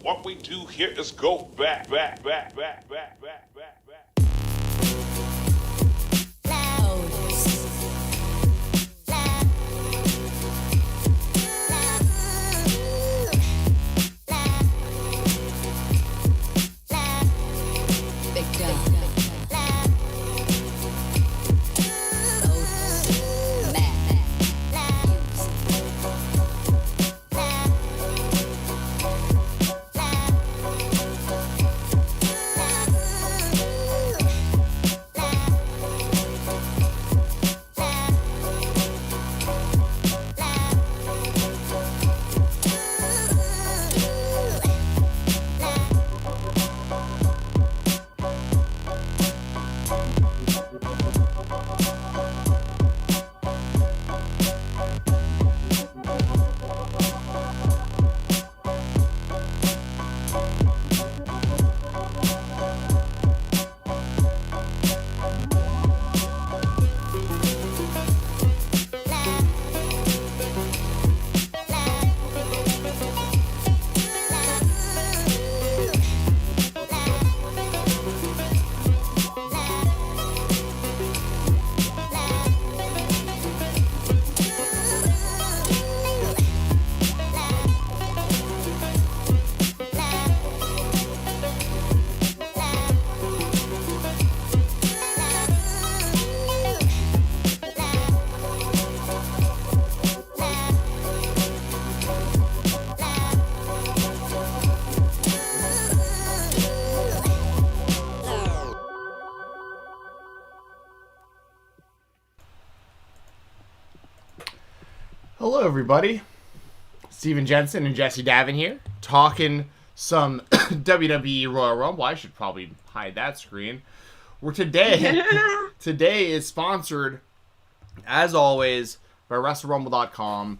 What we do here is go back. Hello, everybody. Stephen Jensen and Jessi Davin here, talking some WWE Royal Rumble. I should probably hide that screen. Where today is sponsored, as always, by WrestleRumble.com.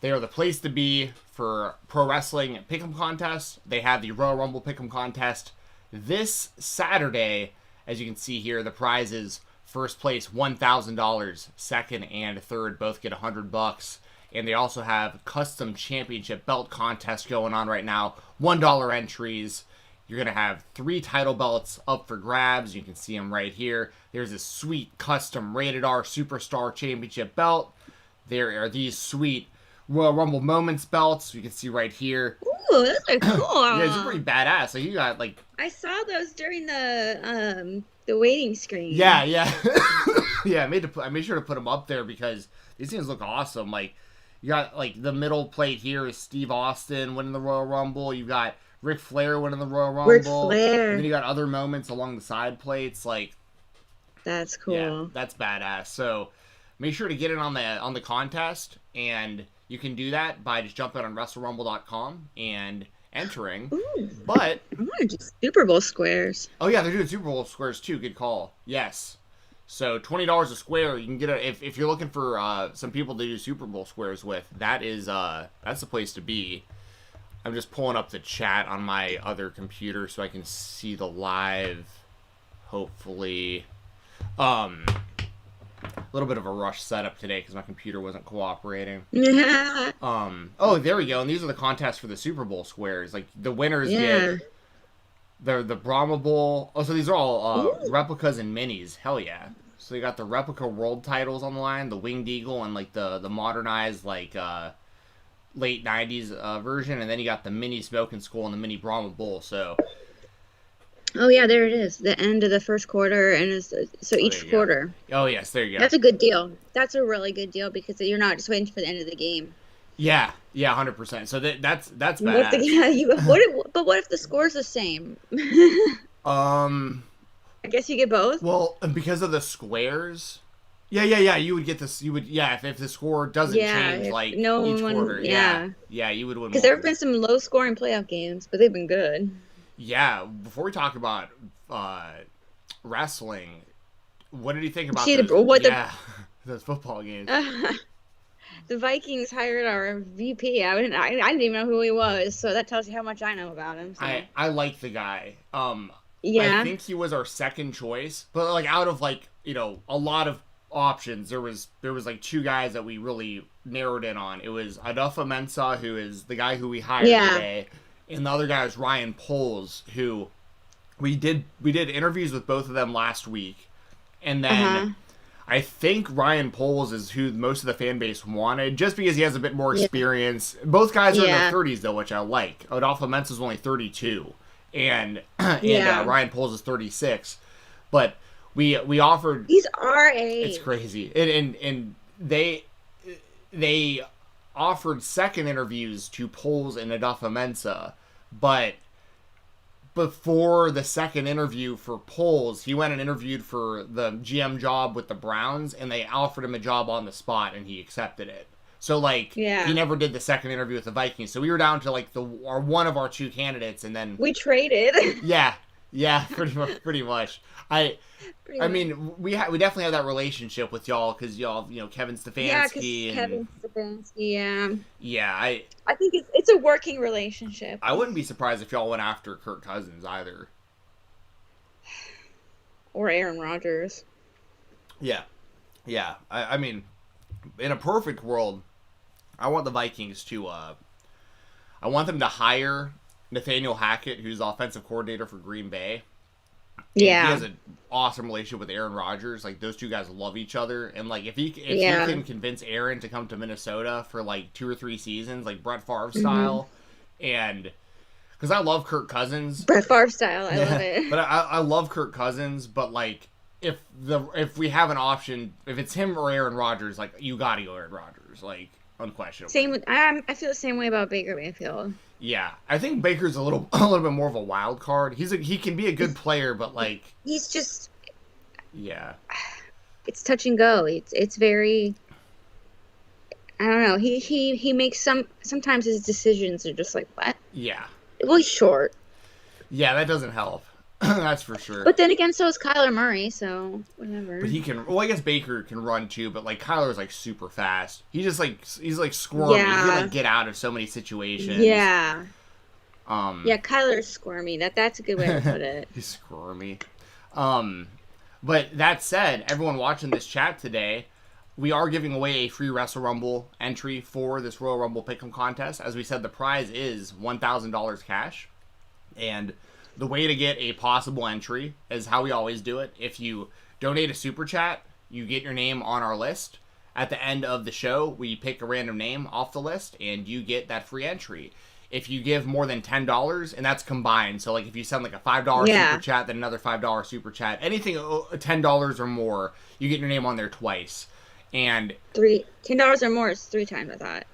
They are the place to be for pro wrestling pick'em contests. They have the Royal Rumble pick'em contest this Saturday. As you can see here, the prizes: first place $1,000, second and third both get $100. And they also have custom championship belt contest going on right now. $1 entries. You're going to have 3 title belts up for grabs. You can see them right here. There's a sweet custom Rated R Superstar Championship belt. There are these sweet Royal Rumble Moments belts. You can see right here. Ooh, those are cool. Yeah, it's pretty badass. So you got like... I saw those during the waiting screen. Yeah. Yeah, I made sure to put them up there because these things look awesome. Like, you got, like, the middle plate here is Steve Austin winning the Royal Rumble. You got Ric Flair winning the Royal Rumble. Ric Flair. And then you got other moments along the side plates. Like, that's cool. Yeah, that's badass. So make sure to get in on the contest, and you can do that by just jumping on WrestleRumble.com and entering. Ooh. But I'm gonna do Super Bowl squares. Oh yeah, they're doing Super Bowl squares too. Good call. Yes. So $20 a square, you can get if you're looking for some people to do Super Bowl squares with. That's the place to be. I'm just pulling up the chat on my other computer so I can see the live. Hopefully, a little bit of a rush setup today because my computer wasn't cooperating. Oh, there we go. And these are the contests for the Super Bowl squares. Like the winners get the Brahma Bowl. Oh, so these are all replicas and minis. Hell yeah. So you got the replica world titles on the line, the Winged Eagle, and like the modernized like late 90s version, and then you got the mini Smoking Skull and the mini Brahma Bowl. So oh yeah, there it is. The end of the first quarter, and so each quarter. Oh yes, there you go. That's a good deal. That's a really good deal because you're not just waiting for the end of the game. Yeah, 100%. So that's badass. What if the score's the same? I guess you get both. Well, because of the squares. Yeah. You would get this. You would if the score doesn't change like each quarter. Yeah, you would win. Because there have been some low scoring playoff games, but they've been good. Yeah. Before we talk about wrestling, what did you think about those football games? The Vikings hired our VP. I didn't even know who he was, so that tells you how much I know about him. So. I like the guy. Yeah. I think he was our second choice, but like out of like a lot of options, there was like 2 guys that we really narrowed in on. It was Adolfo Mensah, who is the guy who we hired today, and the other guy is Ryan Poles, who we did interviews with both of them last week, and then I think Ryan Poles is who most of the fan base wanted, just because he has a bit more experience. Both guys are in their 30s though, which I like. Adolfo Mensa's only 32, and Ryan Poles is 36, but we offered. He's our age. It's crazy, and they offered second interviews to Poles and Adolfo Mensa, but before the second interview for Poles, he went and interviewed for the GM job with the Browns, and they offered him a job on the spot, and he accepted it. So, like, he never did the second interview with the Vikings. So we were down to, like, one of our two candidates, and then... We traded. Yeah, pretty much. I mean, we definitely have that relationship with y'all, because y'all, Kevin Stefanski. Yeah, Kevin Stefanski, Yeah, I think it's a working relationship. I wouldn't be surprised if y'all went after Kirk Cousins, either. Or Aaron Rodgers. Yeah. I mean, in a perfect world, I want the Vikings to, I want them to hire Nathaniel Hackett, who's the offensive coordinator for Green Bay. Yeah. He has an awesome relationship with Aaron Rodgers. Like, those two guys love each other. And, like, if he can convince Aaron to come to Minnesota for, like, 2 or 3 seasons, like Brett Favre style, and... Because I love Kirk Cousins. Brett Favre style, I love it. But I love Kirk Cousins, but, like, if we have an option, if it's him or Aaron Rodgers, like, you gotta go Aaron Rodgers, like, unquestionably. I feel the same way about Baker Mayfield. Yeah, I think Baker's a little bit more of a wild card. He can be a good player, but, like... He's just... Yeah. It's touch and go. It's very... I don't know. He makes sometimes his decisions are just like, what? Yeah. Well, he's short. Yeah, that doesn't help. That's for sure. But then again, so is Kyler Murray, so whatever. But he can... Well, I guess Baker can run, too, but, like, Kyler's, like, super fast. He's like, squirmy. Yeah. He can, like, get out of so many situations. Yeah. Yeah, Kyler's squirmy. That's a good way to put it. He's squirmy. But that said, everyone watching this chat today, we are giving away a free Wrestle Rumble entry for this Royal Rumble Pick'em contest. As we said, the prize is $1,000 cash. And... the way to get a possible entry is how we always do it. If you donate a super chat, you get your name on our list. At the end of the show, we pick a random name off the list, and you get that free entry. If you give more than $10, and that's combined, so like if you send like a $5 super chat, then another $5 super chat, anything $10 or more, you get your name on there twice. And $10 or more is 3 times, I thought.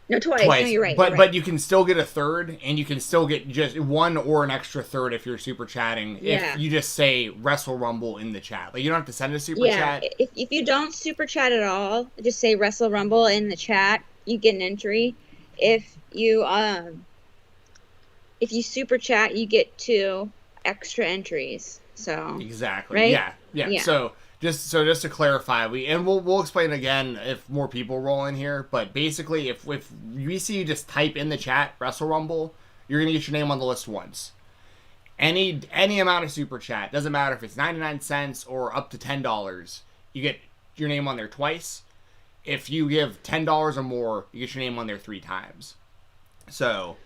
No, twice. No, you're right. But you can still get a third, and you can still get just one or an extra third if you're super chatting. If you just say Wrestle Rumble in the chat, like you don't have to send a super chat. If you don't super chat at all, just say Wrestle Rumble in the chat. You get an entry. If you super chat, you get 2 extra entries. So exactly. Right? Yeah. So just to clarify, we'll explain again if more people roll in here. But basically, if we see you just type in the chat Wrestle Rumble, you're gonna get your name on the list once. Any amount of super chat, doesn't matter if it's 99 cents or up to $10, you get your name on there twice. If you give $10 or more, you get your name on there 3 times. So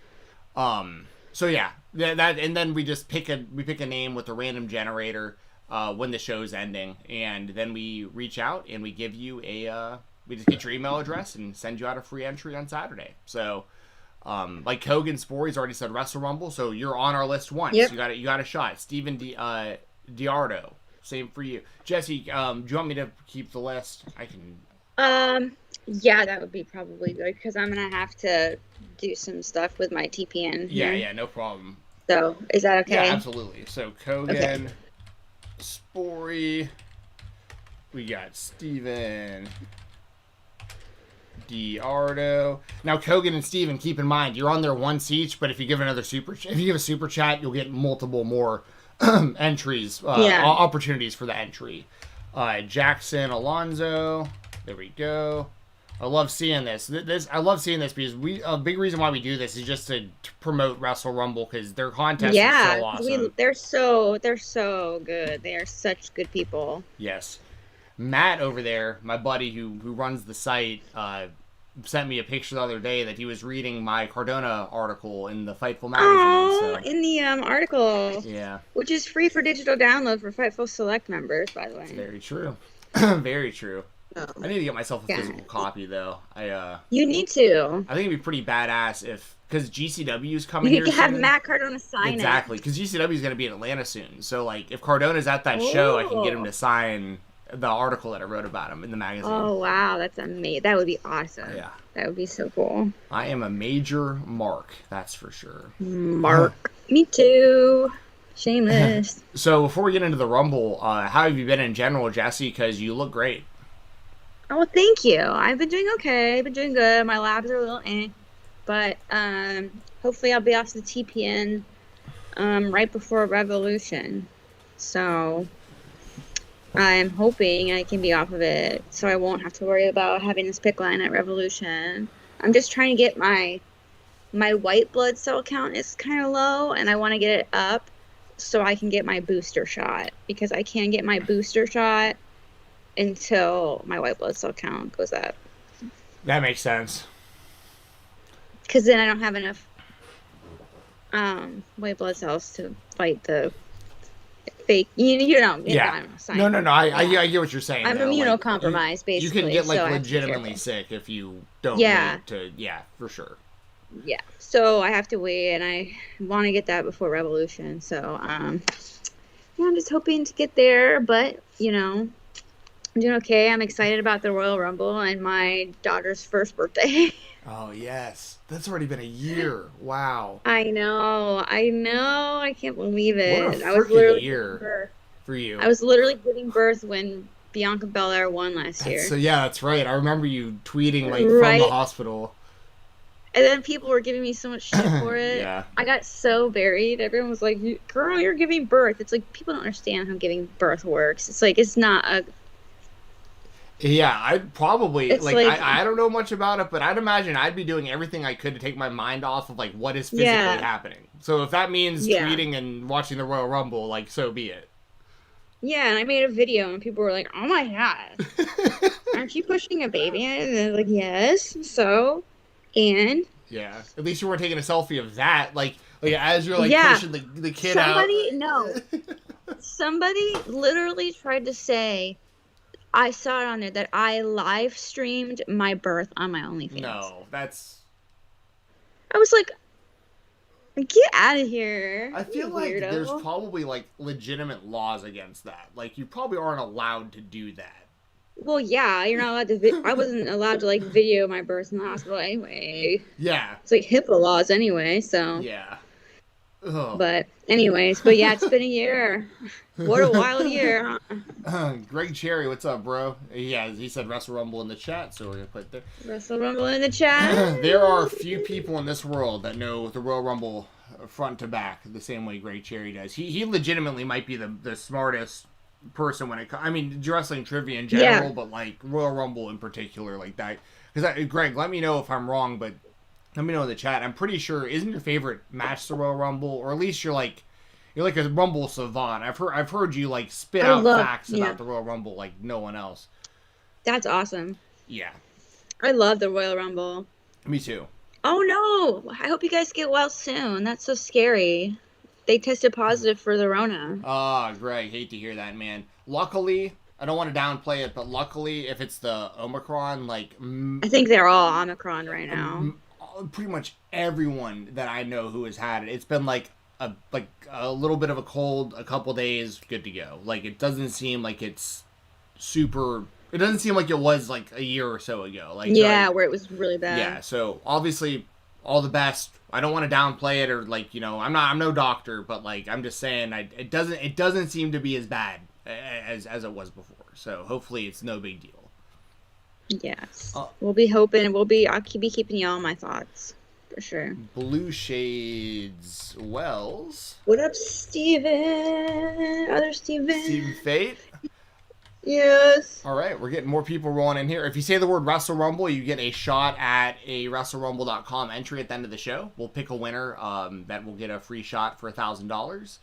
yeah, that, and then we just pick a name with a random generator when the show's ending, and then we reach out and we give you we just get your email address and send you out a free entry on Saturday. So like Kogan Spory's already said Wrestle Rumble, so you're on our list once. Yep. You got a shot. Stephen Diardo, same for you. Jessi, do you want me to keep the list? I can. Yeah, that would be probably good, because I'm gonna have to do some stuff with my TPN here. Yeah, no problem. So is that okay? Yeah, absolutely. So Kogan, Spory, we got Steven Diardo. Now Kogan and Steven, keep in mind you're on there once each, but if you give a super chat, you'll get multiple more entries, opportunities for the entry. Jackson Alonzo, there we go. I love seeing this. I love seeing this because a big reason why we do this is just to promote Wrestle Rumble, because their contest is so awesome. They're so good. They are such good people. Yes. Matt over there, my buddy who runs the site, sent me a picture the other day that he was reading my Cardona article in the Fightful Oh, magazine. So in the article, yeah, which is free for digital download for Fightful Select members, by the way. it's very true. Very true. Oh, I need to get myself a yeah. physical copy though. You need to. I think it'd be pretty badass if, because GCW is coming You here could have soon. Matt Cardona sign Exactly, because GCW is going to be in Atlanta soon. So like, if Cardona's at that show, I can get him to sign the article that I wrote about him in the magazine. Oh wow, that's amazing. That would be awesome. Yeah. That would be so cool. I am a major mark, that's for sure. Mark. Me too. Shameless. So before we get into the Rumble, how have you been in general, Jessi? Because you look great. Oh, thank you. I've been doing okay. I've been doing good. My labs are a little but hopefully I'll be off the TPN right before Revolution. So I'm hoping I can be off of it so I won't have to worry about having this pick line at Revolution. I'm just trying to get my white blood cell count is kind of low, and I want to get it up so I can get my booster shot, because I can't get my booster shot until my white blood cell count goes up. That makes sense. Because then I don't have enough white blood cells to fight the fake. You know. Yeah. No. I get what you're saying. I'm immunocompromised, basically. You can get like so legitimately sick if you don't Yeah. wait to. Yeah, for sure. Yeah. So I have to wait, and I want to get that before Revolution. So I'm just hoping to get there, but I'm doing okay. I'm excited about the Royal Rumble and my daughter's first birthday. Oh yes, that's already been a year. Wow. I know. I can't believe it. What a I was freaking literally year for you. I was literally giving birth when Bianca Belair won last year. So yeah, that's right. I remember you tweeting like Right. from the hospital. And then people were giving me so much shit for it. Yeah. I got so buried. Everyone was like, "Girl, you're giving birth." It's like people don't understand how giving birth works. It's like it's not a. Yeah, I'd probably It's like, like- I don't know much about it, but I'd imagine I'd be doing everything I could to take my mind off of like what is physically Yeah. happening. So if that means Yeah. tweeting and watching the Royal Rumble, like so be it. Yeah, and I made a video, and people were like, "Oh my god, aren't you pushing a baby?" And they're like, "Yes." So, and Yeah, at least you weren't taking a selfie of that, like as you're like Yeah. pushing the kid out. Somebody literally tried to say, I saw it on there that I live streamed my birth on my OnlyFans. No, that's. I was like, get out of here. I feel you like weirdo. there's probably like legitimate laws against that. Like you probably aren't allowed to do that. Well, yeah, you're not allowed to. I wasn't allowed to like video my birth in the hospital anyway. Yeah. It's like HIPAA laws anyway. So. Yeah. Ugh. But anyways, yeah, it's been a year. What a wild year. Huh? Greg Cherry, what's up, bro? Yeah, he said Wrestle Rumble in the chat, so we're gonna put it there. Wrestle Rumble in the chat. There are few people in this world that know the Royal Rumble front to back the same way Greg Cherry does. He legitimately might be the smartest person when it comes. I mean, wrestling trivia in general, but like Royal Rumble in particular, like that. Because Greg, let me know if I'm wrong, but let me know in the chat. I'm pretty sure isn't your favorite match the Royal Rumble, or at least you're like a Rumble savant. I've heard you like spit out facts about the Royal Rumble like no one else. That's awesome. Yeah. I love the Royal Rumble. Me too. Oh no! I hope you guys get well soon. That's so scary. They tested positive for the Rona. Greg, hate to hear that, man. Luckily, I don't want to downplay it, but luckily, if it's the Omicron, like I think they're all Omicron right now. Pretty much everyone that I know who has had it, it's been like a little bit of a cold, a couple days, good to go. Like it doesn't seem like it's super. It doesn't seem like it was like a year or so ago. Like where it was really bad. Yeah, so obviously all the best. I don't want to downplay it or like I'm no doctor, but like I'm just saying it doesn't seem to be as bad as it was before. So hopefully it's no big deal. Yes, we'll be hoping. I'll be keeping y'all in my thoughts for sure. Blue Shades Wells. What up, Steven? Other Steven. Steven Fate. Yes. All right, we're getting more people rolling in here. If you say the word Wrestle Rumble, you get a shot at a WrestleRumble.com entry at the end of the show. We'll pick a winner that will get a free shot for $1,000.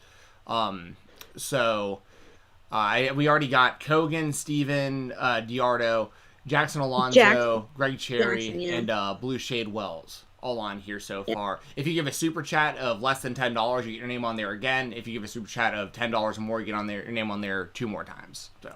We already got Kogan, Steven, Diardo, Jackson Alonso, Jackson. Greg Cherry, Jackson, yeah. and Blue Shade Wells. All on here so Yeah. far. If you give a super chat of less than $10, you get your name on there again. If you give a super chat of $10 or more, you get your name on there 2 more times. So,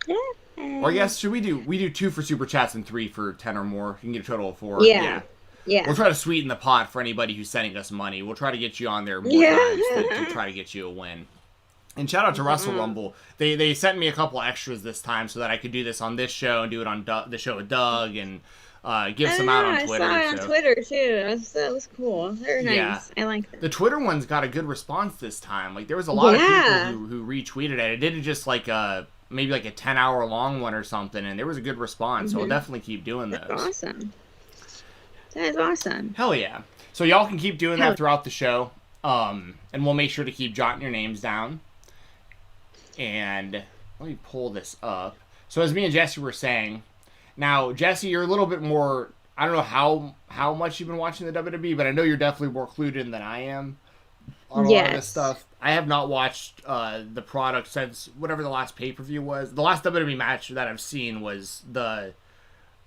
Yeah. or I guess we do 2 for super chats and 3 for 10 or more. You can get a total of 4. Yeah. We'll try to sweeten the pot for anybody who's sending us money. We'll try to get you on there more times to try to get you a win. And shout out to Russell Rumble. They sent me a couple extras this time so that I could do this on this show and do it on the show with Doug and give some out on Twitter. I saw it on Twitter too. That was cool. Very nice. Yeah. I like that. The Twitter ones got a good response this time. Like there was a lot of people who retweeted it. It did just like maybe like a 10-hour long one or something, and there was a good response. So we'll definitely keep doing those. That's awesome. That is awesome. Hell yeah. So y'all can keep doing that throughout the show. And we'll make sure to keep jotting your names down. And let me pull this up. So as me and Jessi were saying, now Jessi, you're a little bit more, I don't know how much you've been watching the WWE, but I know you're definitely more clued in than I am on a lot of this stuff. I have not watched the product since whatever the last pay-per-view was. The last WWE match that I've seen was the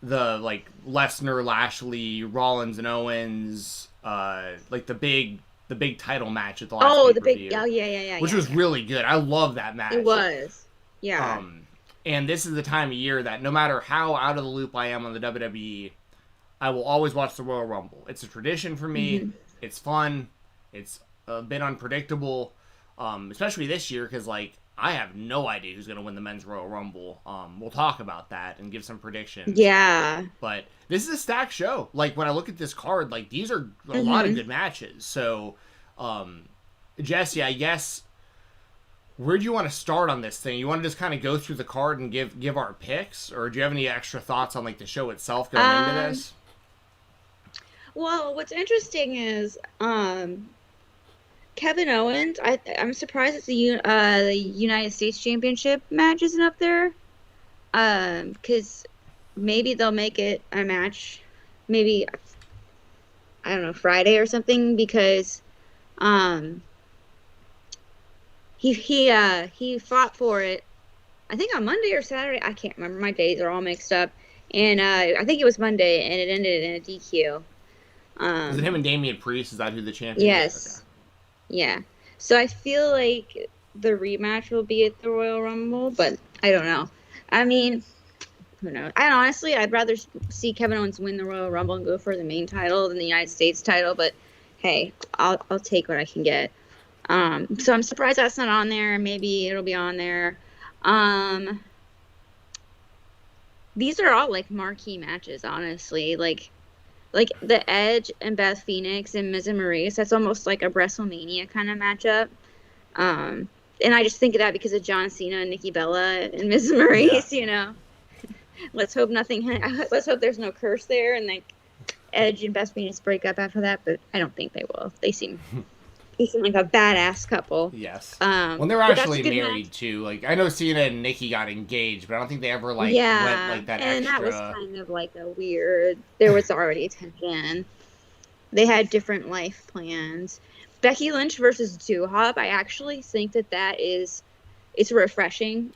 like Lesnar, Lashley, Rollins and Owens, like the big title match at the last pay-per-view. Which was really good. I love that match. It was. Yeah. And this is the time of year that no matter how out of the loop I am on the WWE, I will always watch the Royal Rumble. It's a tradition for me. It's fun. It's a bit unpredictable, especially this year because like I have no idea who's going to win the Men's Royal Rumble. We'll talk about that and give some predictions. Yeah. But this is a stacked show. Like, when I look at this card, like, these are a lot of good matches. So, Jessi, I guess, where do you want to start on this thing? You want to just kind of go through the card and give our picks? Or do you have any extra thoughts on, like, the show itself going into this? Well, what's interesting is, Kevin Owens, I'm surprised it's the United States Championship match isn't up there. Because maybe they'll make it a match, maybe, I don't know, Friday or something, because he fought for it, I think on Monday or Saturday, I can't remember, my days are all mixed up, and I think it was Monday, and it ended in a DQ. Is it him and Damian Priest? Is that who the champion is? Yes. Okay. Yeah. So I feel like the rematch will be at the Royal Rumble, but I don't know. I mean, who knows? I'd rather see Kevin Owens win the Royal Rumble and go for the main title than the United States title, but hey, I'll take what I can get. So I'm surprised that's not on there. Maybe it'll be on there. These are all like marquee matches, honestly. Like the Edge and Beth Phoenix and Miz and Maurice, that's almost like a WrestleMania kind of matchup. And I just think of that because of John Cena and Nikki Bella and Miz and Maurice, you know. Let's hope there's no curse there and like Edge and Beth Phoenix break up after that, but I don't think they will. They seem like a badass couple. Yes. When they were actually married too. Like I know Cena and Nikki got engaged, but I don't think they ever went like that and extra. That was kind of like a weird. There was already tension. They had different life plans. Becky Lynch versus Doo-Hop. I actually think it's refreshing.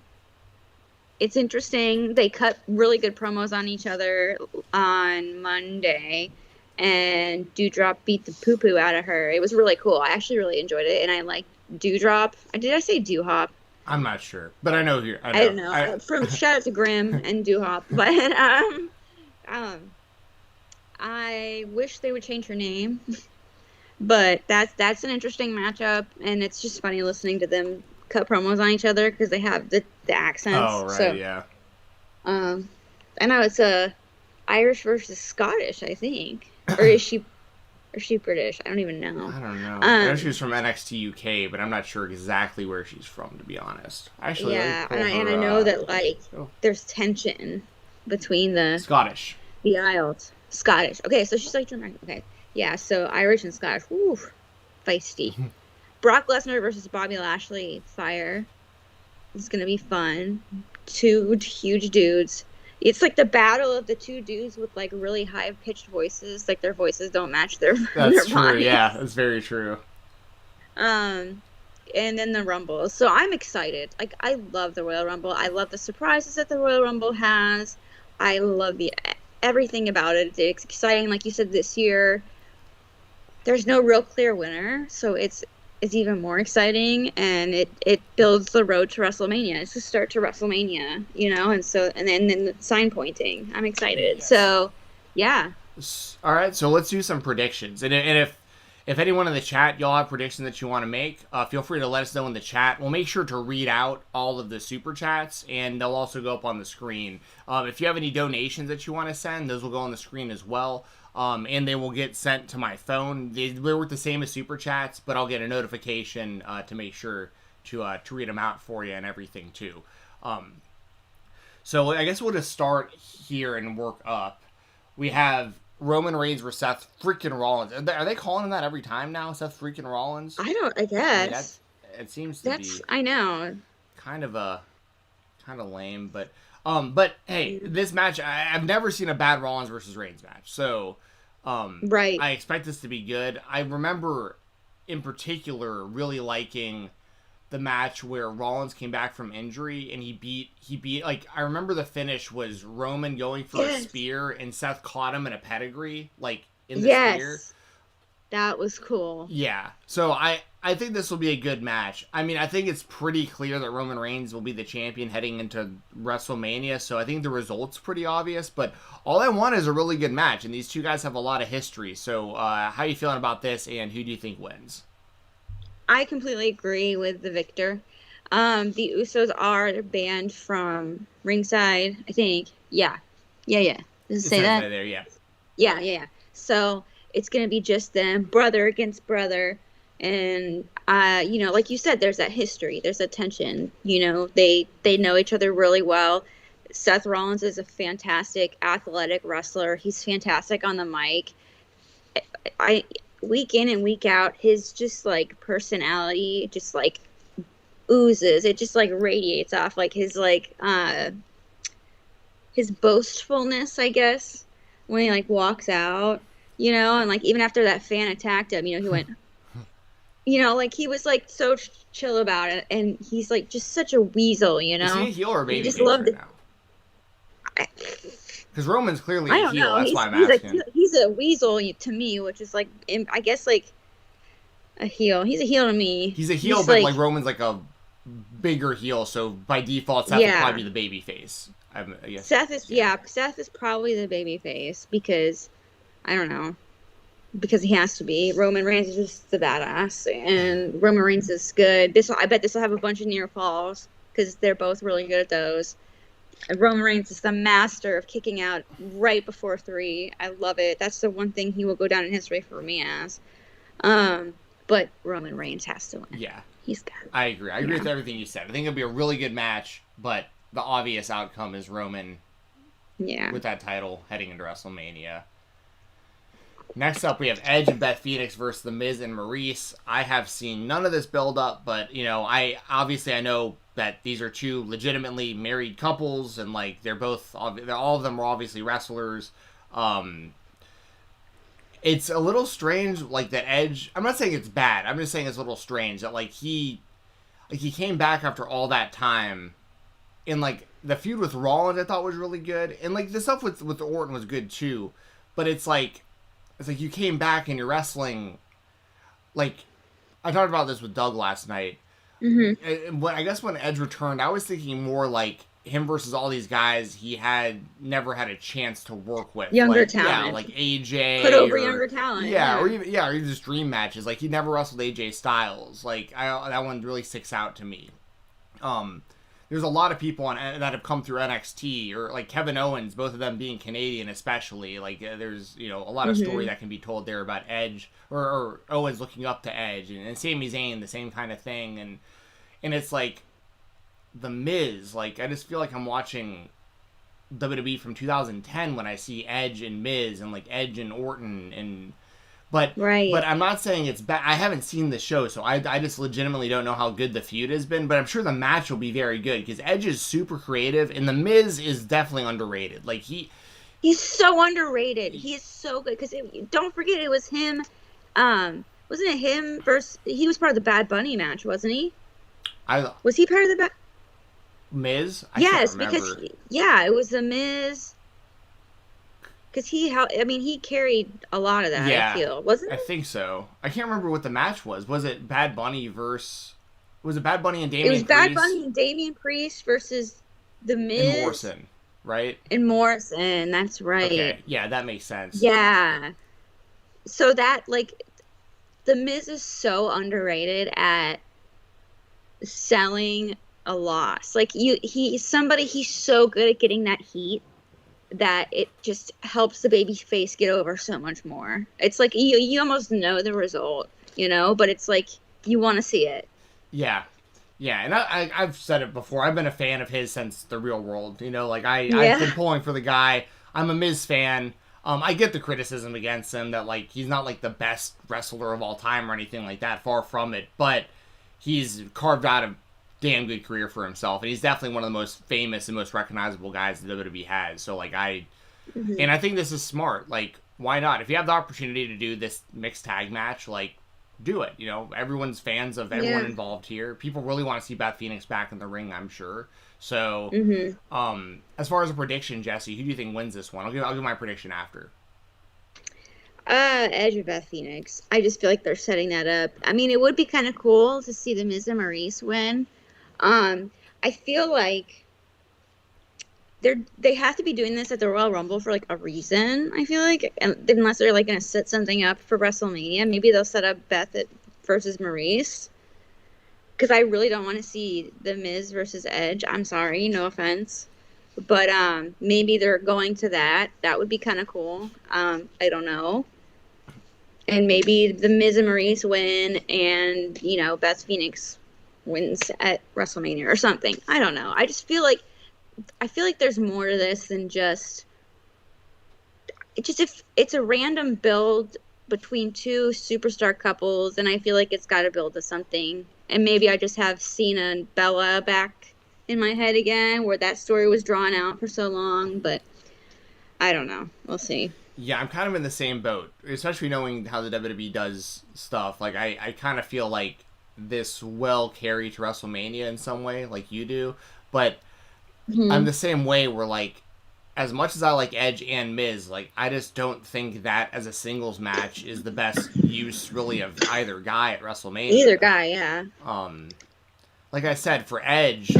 It's interesting. They cut really good promos on each other on Monday. And Doudrop beat the poo-poo out of her. It was really cool. I actually really enjoyed it, and I liked Doudrop. Did I say Doo-Hop? I'm not sure, but I know here. I don't know. From shout out to Grimm and Doo-Hop, but I wish they would change her name. But that's an interesting matchup, and it's just funny listening to them cut promos on each other because they have the accents. Oh right, yeah. And now it's Irish versus Scottish, I think. Or is she British? I don't even know. I don't know. I know she was from NXT UK, but I'm not sure exactly where she's from, to be honest. Actually, yeah, and I know that like there's tension between the Scottish, the Isles. Scottish. Okay, so she's like German. Okay, yeah. So Irish and Scottish. Woo, feisty. Brock Lesnar versus Bobby Lashley. Fire. It's gonna be fun. Two huge dudes. It's like the battle of the two dudes with like really high pitched voices. Like their voices don't match their That's their true. bodies. Yeah, that's very true. And and then the Rumble. So I'm excited. Like, I love the Royal Rumble. I love the surprises that the Royal Rumble has. I love everything about it. It's exciting. Like you said, this year there's no real clear winner, so it's even more exciting, and it builds the road to WrestleMania. It's the start to WrestleMania, and then the sign pointing. I'm excited. Yes. So, yeah. All right, so let's do some predictions, and if anyone in the chat, y'all have predictions that you want to make, feel free to let us know in the chat. We'll make sure to read out all of the super chats, and they'll also go up on the screen. If you have any donations that you want to send, those will go on the screen as well. And they will get sent to my phone. They work the same as super chats, but I'll get a notification to make sure to read them out for you and everything too. So I guess we'll just start here and work up. We have Roman Reigns versus Seth freaking Rollins. Are they calling him that every time now? Seth freaking Rollins? I guess. It seems to be. I know. Kind of lame, but hey, this match, I've never seen a bad Rollins versus Reigns match, so right. I expect this to be good. I remember, in particular, really liking the match where Rollins came back from injury and he beat like, I remember the finish was Roman going for a spear and Seth caught him in a pedigree, like in the spear. That was cool. Yeah. So I think this will be a good match. I mean, I think it's pretty clear that Roman Reigns will be the champion heading into WrestleMania, so I think the result's pretty obvious, but all I want is a really good match, and these two guys have a lot of history. So how are you feeling about this, and who do you think wins? I completely agree with the victor. The Usos are banned from ringside, I think. Yeah. Does it say that? Right there, yeah. Yeah. So it's going to be just them, brother against brother. And, like you said, there's that history. There's that tension. They know each other really well. Seth Rollins is a fantastic athletic wrestler. He's fantastic on the mic. Week in and week out, his just, like, personality just, like, oozes. It just, like, radiates off. Like, his boastfulness, I guess, when he, like, walks out. And, like, even after that fan attacked him, he went, like, he was, like, so chill about it, and he's, like, just such a weasel, Is he a heel or a baby just face loved right now? Because Roman's clearly a heel, know. that's why I'm asking. He's a weasel to me, which is, like, I guess, like, a heel. He's a heel to me. He's a heel, but, like, Roman's, like, a bigger heel, so by default, Seth would probably be the baby face. I guess. Seth is probably the baby face, because I don't know. Because he has to be. Roman Reigns is just the badass, and Roman Reigns is good. I bet this will have a bunch of near falls, because they're both really good at those. And Roman Reigns is the master of kicking out right before 3. I love it. That's the one thing he will go down in history for me as. But Roman Reigns has to win. Yeah. He's got it. I agree. I agree with everything you said. I think it'll be a really good match, but the obvious outcome is Roman with that title heading into WrestleMania. Next up, we have Edge and Beth Phoenix versus The Miz and Maurice. I have seen none of this build up, but I know that these are two legitimately married couples, and like all of them are obviously wrestlers. It's a little strange, like, that Edge. I'm not saying it's bad. I'm just saying it's a little strange that he came back after all that time, and like the feud with Rollins I thought was really good, and like the stuff with Orton was good too, but it's like you came back and you're wrestling. Like, I talked about this with Doug last night. Mm-hmm. I guess when Edge returned, I was thinking more like him versus all these guys he had never had a chance to work with. Younger talent. Yeah, like AJ. Put over younger talent. Yeah, or even just dream matches. Like, he never wrestled AJ Styles. Like, that one really sticks out to me. There's a lot of people that have come through NXT, or like Kevin Owens, both of them being Canadian especially. Like, there's, a lot of story that can be told there about Edge, or Owens looking up to Edge, and Sami Zayn, the same kind of thing. And it's like, The Miz, like, I just feel like I'm watching WWE from 2010 when I see Edge and Miz, and like Edge and Orton, but I'm not saying it's bad. I haven't seen the show, so I just legitimately don't know how good the feud has been, but I'm sure the match will be very good, because Edge is super creative, and The Miz is definitely underrated. Like, he's so underrated. He is so good, because don't forget, it was him, Wasn't it him versus? He was part of the Bad Bunny match, wasn't he? I Was he part of the Bad? Miz? I can't Yes, remember. because it was the Miz. Because he carried a lot of that. Yeah, I feel, wasn't I it? think so. I can't remember what the match was. Was it Bad Bunny versus? Was it Bad Bunny and It Damian was Bad Priest Bunny and Damian Priest versus the and Miz Morrison, right? and Morrison. That's right. Okay, yeah, that makes sense. Yeah. So that the Miz is so underrated at selling a loss. He's so good at getting that heat that it just helps the baby face get over so much more. It's like you almost know the result, but it's like you want to see it. Yeah. Yeah, and I've said it before. I've been a fan of his since the Real World. I've been pulling for the guy. I'm a Miz fan. I get the criticism against him that he's not the best wrestler of all time or anything like that. Far from it, but he's carved out a damn good career for himself, and he's definitely one of the most famous and most recognizable guys that WWE has. So and I think this is smart. Why not? If you have the opportunity to do this mixed tag match, do it. Everyone's fans of everyone involved here. People really want to see Beth Phoenix back in the ring, I'm sure. So, as far as a prediction, Jessi, who do you think wins this one? I'll give my prediction after. Edge of Beth Phoenix. I just feel like they're setting that up. I mean, it would be kind of cool to see the Miz and Maurice win. I feel like they have to be doing this at the Royal Rumble for a reason. I feel like, unless they're going to set something up for WrestleMania, maybe they'll set up Beth versus Maurice. Because I really don't want to see the Miz versus Edge. I'm sorry, no offense, but maybe they're going to that. That would be kind of cool. I don't know. And maybe the Miz and Maurice win, and Beth Phoenix wins at WrestleMania or something. I don't know. I feel like there's more to this than just if it's a random build between two superstar couples, and I feel like it's got to build to something. And maybe I just have Cena and Bella back in my head again, where that story was drawn out for so long. But I don't know. We'll see. Yeah, I'm kind of in the same boat, especially knowing how the WWE does stuff. I kind of feel like this will carry to WrestleMania in some way, like you do. But I'm the same way where, as much as I like Edge and Miz, I just don't think that as a singles match is the best use, really, of either guy at WrestleMania. Either guy, yeah. Like I said, for Edge,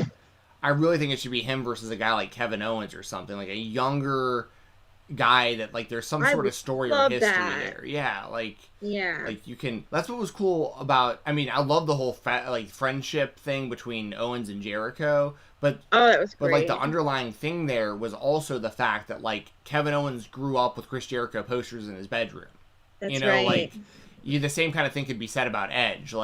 I really think it should be him versus a guy like Kevin Owens or something, a younger guy that there's some sort of story or history there. Yeah, yeah. You can. That's what was cool about. I mean, I love the whole friendship thing between Owens and Jericho. But that was great. But the underlying thing there was also the fact that Kevin Owens grew up with Chris Jericho posters in his bedroom. That's right. The same kind of thing could be said about Edge.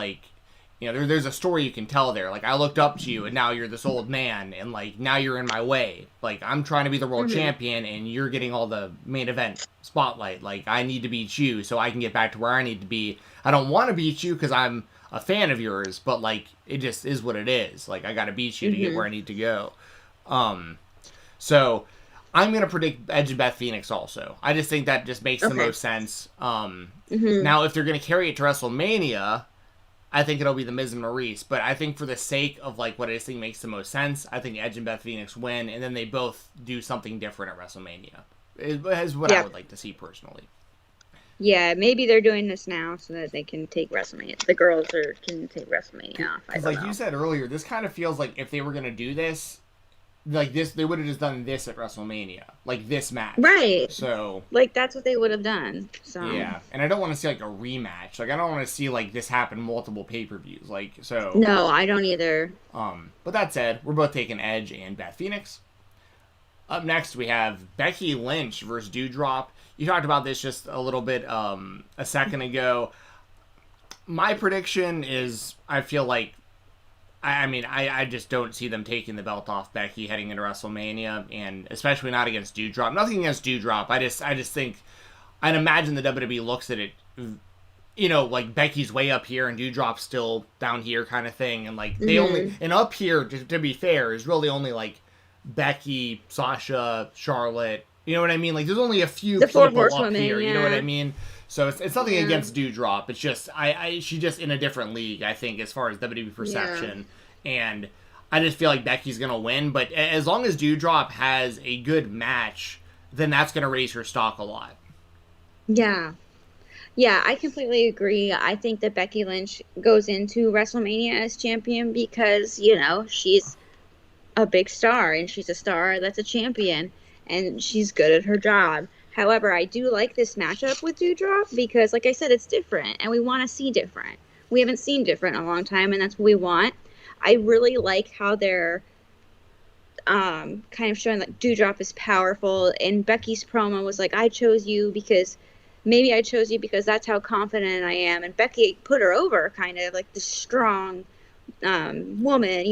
There's a story you can tell there. I looked up to you, and now you're this old man, and now you're in my way. I'm trying to be the world champion, and you're getting all the main event spotlight. I need to beat you so I can get back to where I need to be. I don't want to beat you because I'm a fan of yours, but it just is what it is. I gotta beat you to get where I need to go. So I'm gonna predict Edge and Beth Phoenix also. I just think that just makes the most sense. Now if they're gonna carry it to WrestleMania, I think it'll be the Miz and Maurice, but I think for the sake of what I just think makes the most sense, I think Edge and Beth Phoenix win, and then they both do something different at WrestleMania. Is what I would like to see personally. Yeah, maybe they're doing this now so that they can take WrestleMania. The girls can take WrestleMania off. Because you said earlier, this kind of feels like if they were going to do this, they would have just done this at WrestleMania. This match. Right. So. That's what they would have done. So. Yeah, and I don't want to see, a rematch. I don't want to see, this happen multiple pay-per-views. So. No, I don't either. But that said, we're both taking Edge and Beth Phoenix. Up next, we have Becky Lynch versus Doudrop. You talked about this just a little bit a second ago. My prediction is I feel like, I just don't see them taking the belt off Becky heading into WrestleMania, and especially not against Doudrop. Nothing against Doudrop. I just think, I'd imagine the WWE looks at it, Becky's way up here and Doudrop's still down here kind of thing. And they only, and up here, to be fair, is really only Becky, Sasha, Charlotte. You know what I mean? There's only a few people up here. You know what I mean? So it's nothing Yeah. against Dewdrop. It's just she's just in a different league, I think, as far as WWE perception. And I just feel like Becky's gonna win. But as long as Dewdrop has a good match, then that's gonna raise her stock a lot. Yeah. Yeah, I completely agree. I think that Becky Lynch goes into WrestleMania as champion because, she's a big star and she's a star that's a champion and she's good at her job. However, I do like this matchup with Doudrop because, like I said, it's different and we want to see different. We haven't seen different in a long time and that's what we want. I really like how they're kind of showing that Doudrop is powerful, and Becky's promo was like, I chose you because that's how confident I am. And Becky put her over, kind of like the strong woman,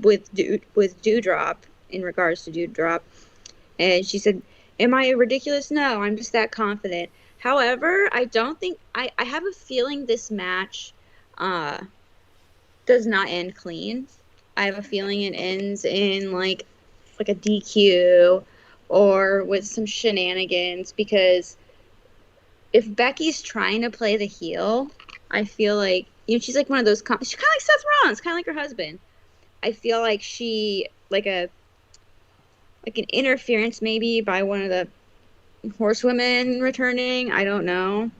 with Doudrop, in regards to Doudrop. And she said, am I ridiculous? No, I'm just that confident. However, I don't think I have a feeling this match does not end clean. I have a feeling it ends in like a DQ or with some shenanigans, because if Becky's trying to play the heel, I feel like, she's like one of those, she's kind of like Seth Rollins, kind of like her husband. I feel like she, like an interference maybe by one of the horsewomen returning, I don't know.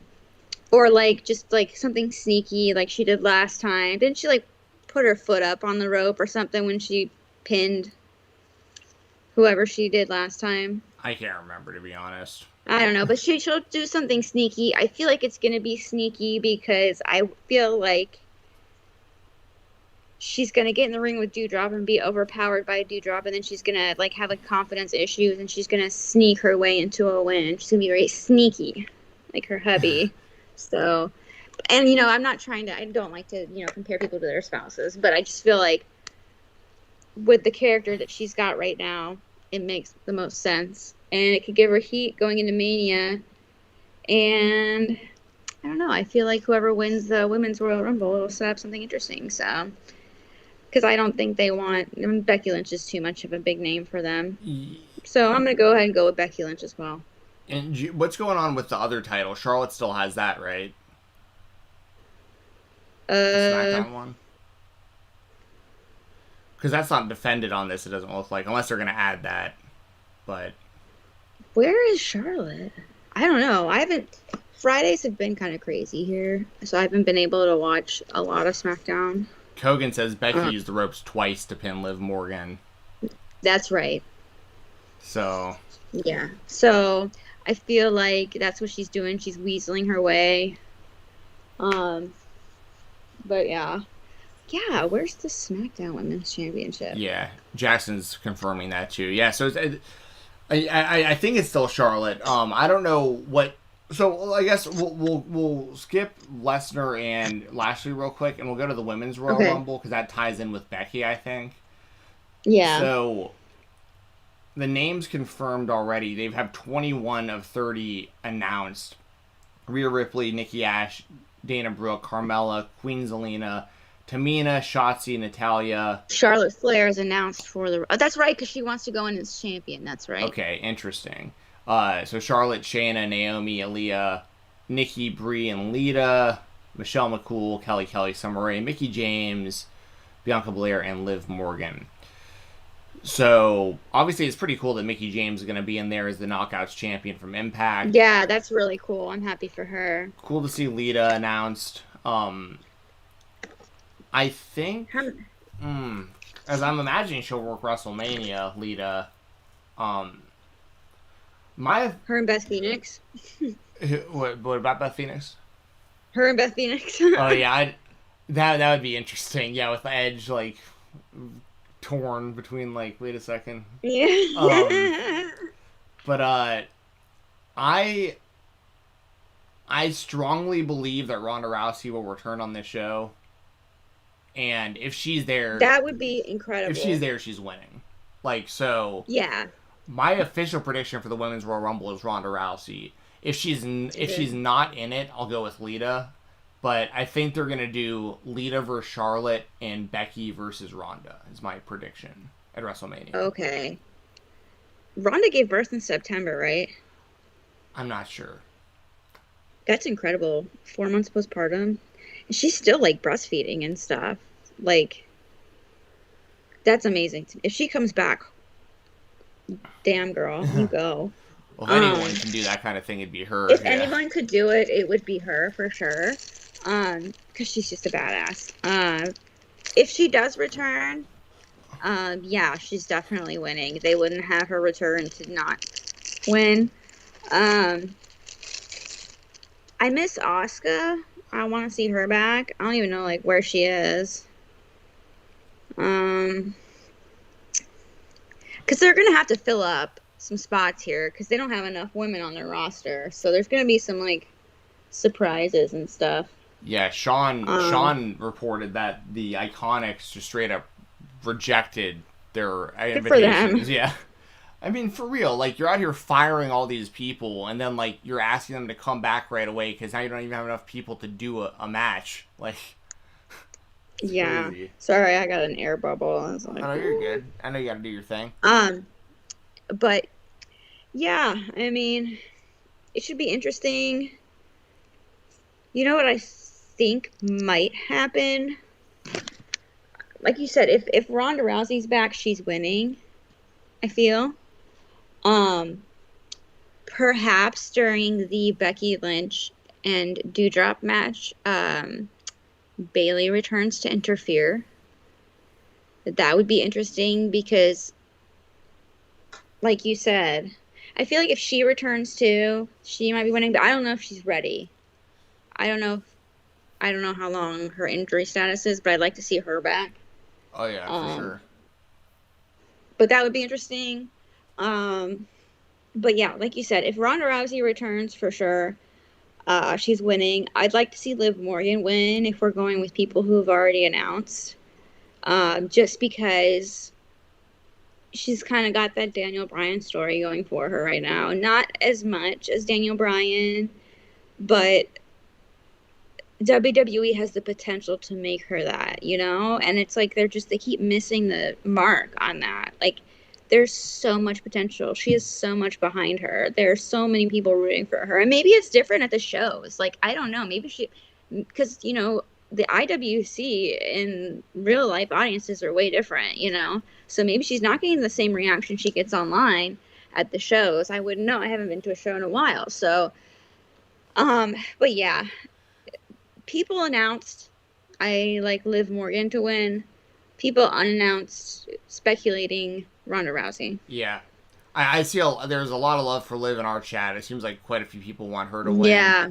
Or like just like something sneaky like she did last time. Didn't she like put her foot up on the rope or something when she pinned whoever she did last time? I can't remember, to be honest. I don't know, but she'll do something sneaky. I feel like it's going to be sneaky because I feel like she's going to get in the ring with Doudrop and be overpowered by Doudrop, and then she's going to like have like confidence issues and she's going to sneak her way into a win. She's going to be very sneaky like her hubby. So, and I'm not trying to, I don't like to, compare people to their spouses, but I just feel like with the character that she's got right now, it makes the most sense. And it could give her heat going into Mania. And I don't know, I feel like whoever wins the Women's Royal Rumble will set up something interesting. So, because I don't think they want, Becky Lynch is too much of a big name for them. So I'm going to go ahead and go with Becky Lynch as well. And what's going on with the other title? Charlotte still has that, right? The SmackDown one? Because that's not defended on this, it doesn't look like. Unless they're going to add that. But where is Charlotte? I don't know. Fridays have been kind of crazy here. So I haven't been able to watch a lot of SmackDown. Kogan says Becky used the ropes twice to pin Liv Morgan. That's right. So. Yeah. So I feel like that's what she's doing. She's weaseling her way. But yeah. Yeah, where's the SmackDown Women's Championship? Yeah, Jackson's confirming that too. Yeah, so I think it's still Charlotte. I don't know what. So I guess we'll skip Lesnar and Lashley real quick, and we'll go to the Women's Royal Rumble because that ties in with Becky, I think. Yeah. So the names confirmed already. They have 21 of 30 announced. Rhea Ripley, Nikki Ash, Dana Brooke, Carmella, Queen Zelina, Tamina, Shotzi, Natalya. Charlotte Flair is announced for the... Oh, that's right, because she wants to go in as champion. That's right. Okay, interesting. So Charlotte, Shayna, Naomi, Aaliyah, Nikki, Brie, and Lita, Michelle McCool, Kelly, Summer Rae, Mickie James, Bianca Belair, and Liv Morgan. So, obviously, it's pretty cool that Mickie James is going to be in there as the Knockouts champion from Impact. Yeah, that's really cool. I'm happy for her. Cool to see Lita announced. I think, as I'm imagining she'll work WrestleMania, Lita. Her and Beth Phoenix. What about Beth Phoenix? Her and Beth Phoenix. Oh yeah, that would be interesting. Yeah, with Edge like torn between like, wait a second. Yeah. But I strongly believe that Ronda Rousey will return on this show. And if she's there... That would be incredible. If she's there, she's winning. Like, so... Yeah. My official prediction for the Women's Royal Rumble is Ronda Rousey. If she's not in it, I'll go with Lita. But I think they're going to do Lita versus Charlotte and Becky versus Ronda is my prediction at WrestleMania. Okay. Ronda gave birth in September, right? I'm not sure. That's incredible. 4 months postpartum. And she's still like breastfeeding and stuff. Like, that's amazing. If she comes back, damn girl, you go. Well, if anyone can do that kind of thing, it'd be her. If anyone could do it, it would be her for sure. Because she's just a badass. If she does return, yeah, she's definitely winning. They wouldn't have her return to not win. I miss Asuka. I want to see her back. I don't even know like where she is. Because they're gonna have to fill up some spots here because they don't have enough women on their roster. So there's gonna be some like surprises and stuff. Yeah, Sean reported that the Iconics just straight up rejected their invitations. Yeah. I mean, for real, like, you're out here firing all these people, and then, like, you're asking them to come back right away, because now you don't even have enough people to do a match. Like, yeah. Crazy. Sorry, I got an air bubble. I was like, oh, you're good. I know you gotta do your thing. But, yeah, I mean, it should be interesting. You know what I think might happen? Like you said, if Ronda Rousey's back, she's winning, I feel. Perhaps during the Becky Lynch and Doudrop match, Bayley returns to interfere. That would be interesting because, like you said, I feel like if she returns too, she might be winning, but I don't know if she's ready. I don't know how long her injury status is, but I'd like to see her back. Oh yeah, for sure. But that would be interesting. But yeah, like you said, if Ronda Rousey returns, for sure, she's winning. I'd like to see Liv Morgan win if we're going with people who have already announced. Just because she's kind of got that Daniel Bryan story going for her right now. Not as much as Daniel Bryan, but WWE has the potential to make her that, you know? And it's like they keep missing the mark on that. Like, there's so much potential. She has so much behind her. There are so many people rooting for her. And maybe it's different at the shows. Like, I don't know. Maybe because, you know, the IWC in real life audiences are way different, you know? So maybe she's not getting the same reaction she gets online at the shows. I wouldn't know. I haven't been to a show in a while. So, but yeah. People announced, I like Liv Morgan to win. People unannounced, speculating Ronda Rousey. Yeah. I see there's a lot of love for Liv in our chat. It seems like quite a few people want her to win. Yeah.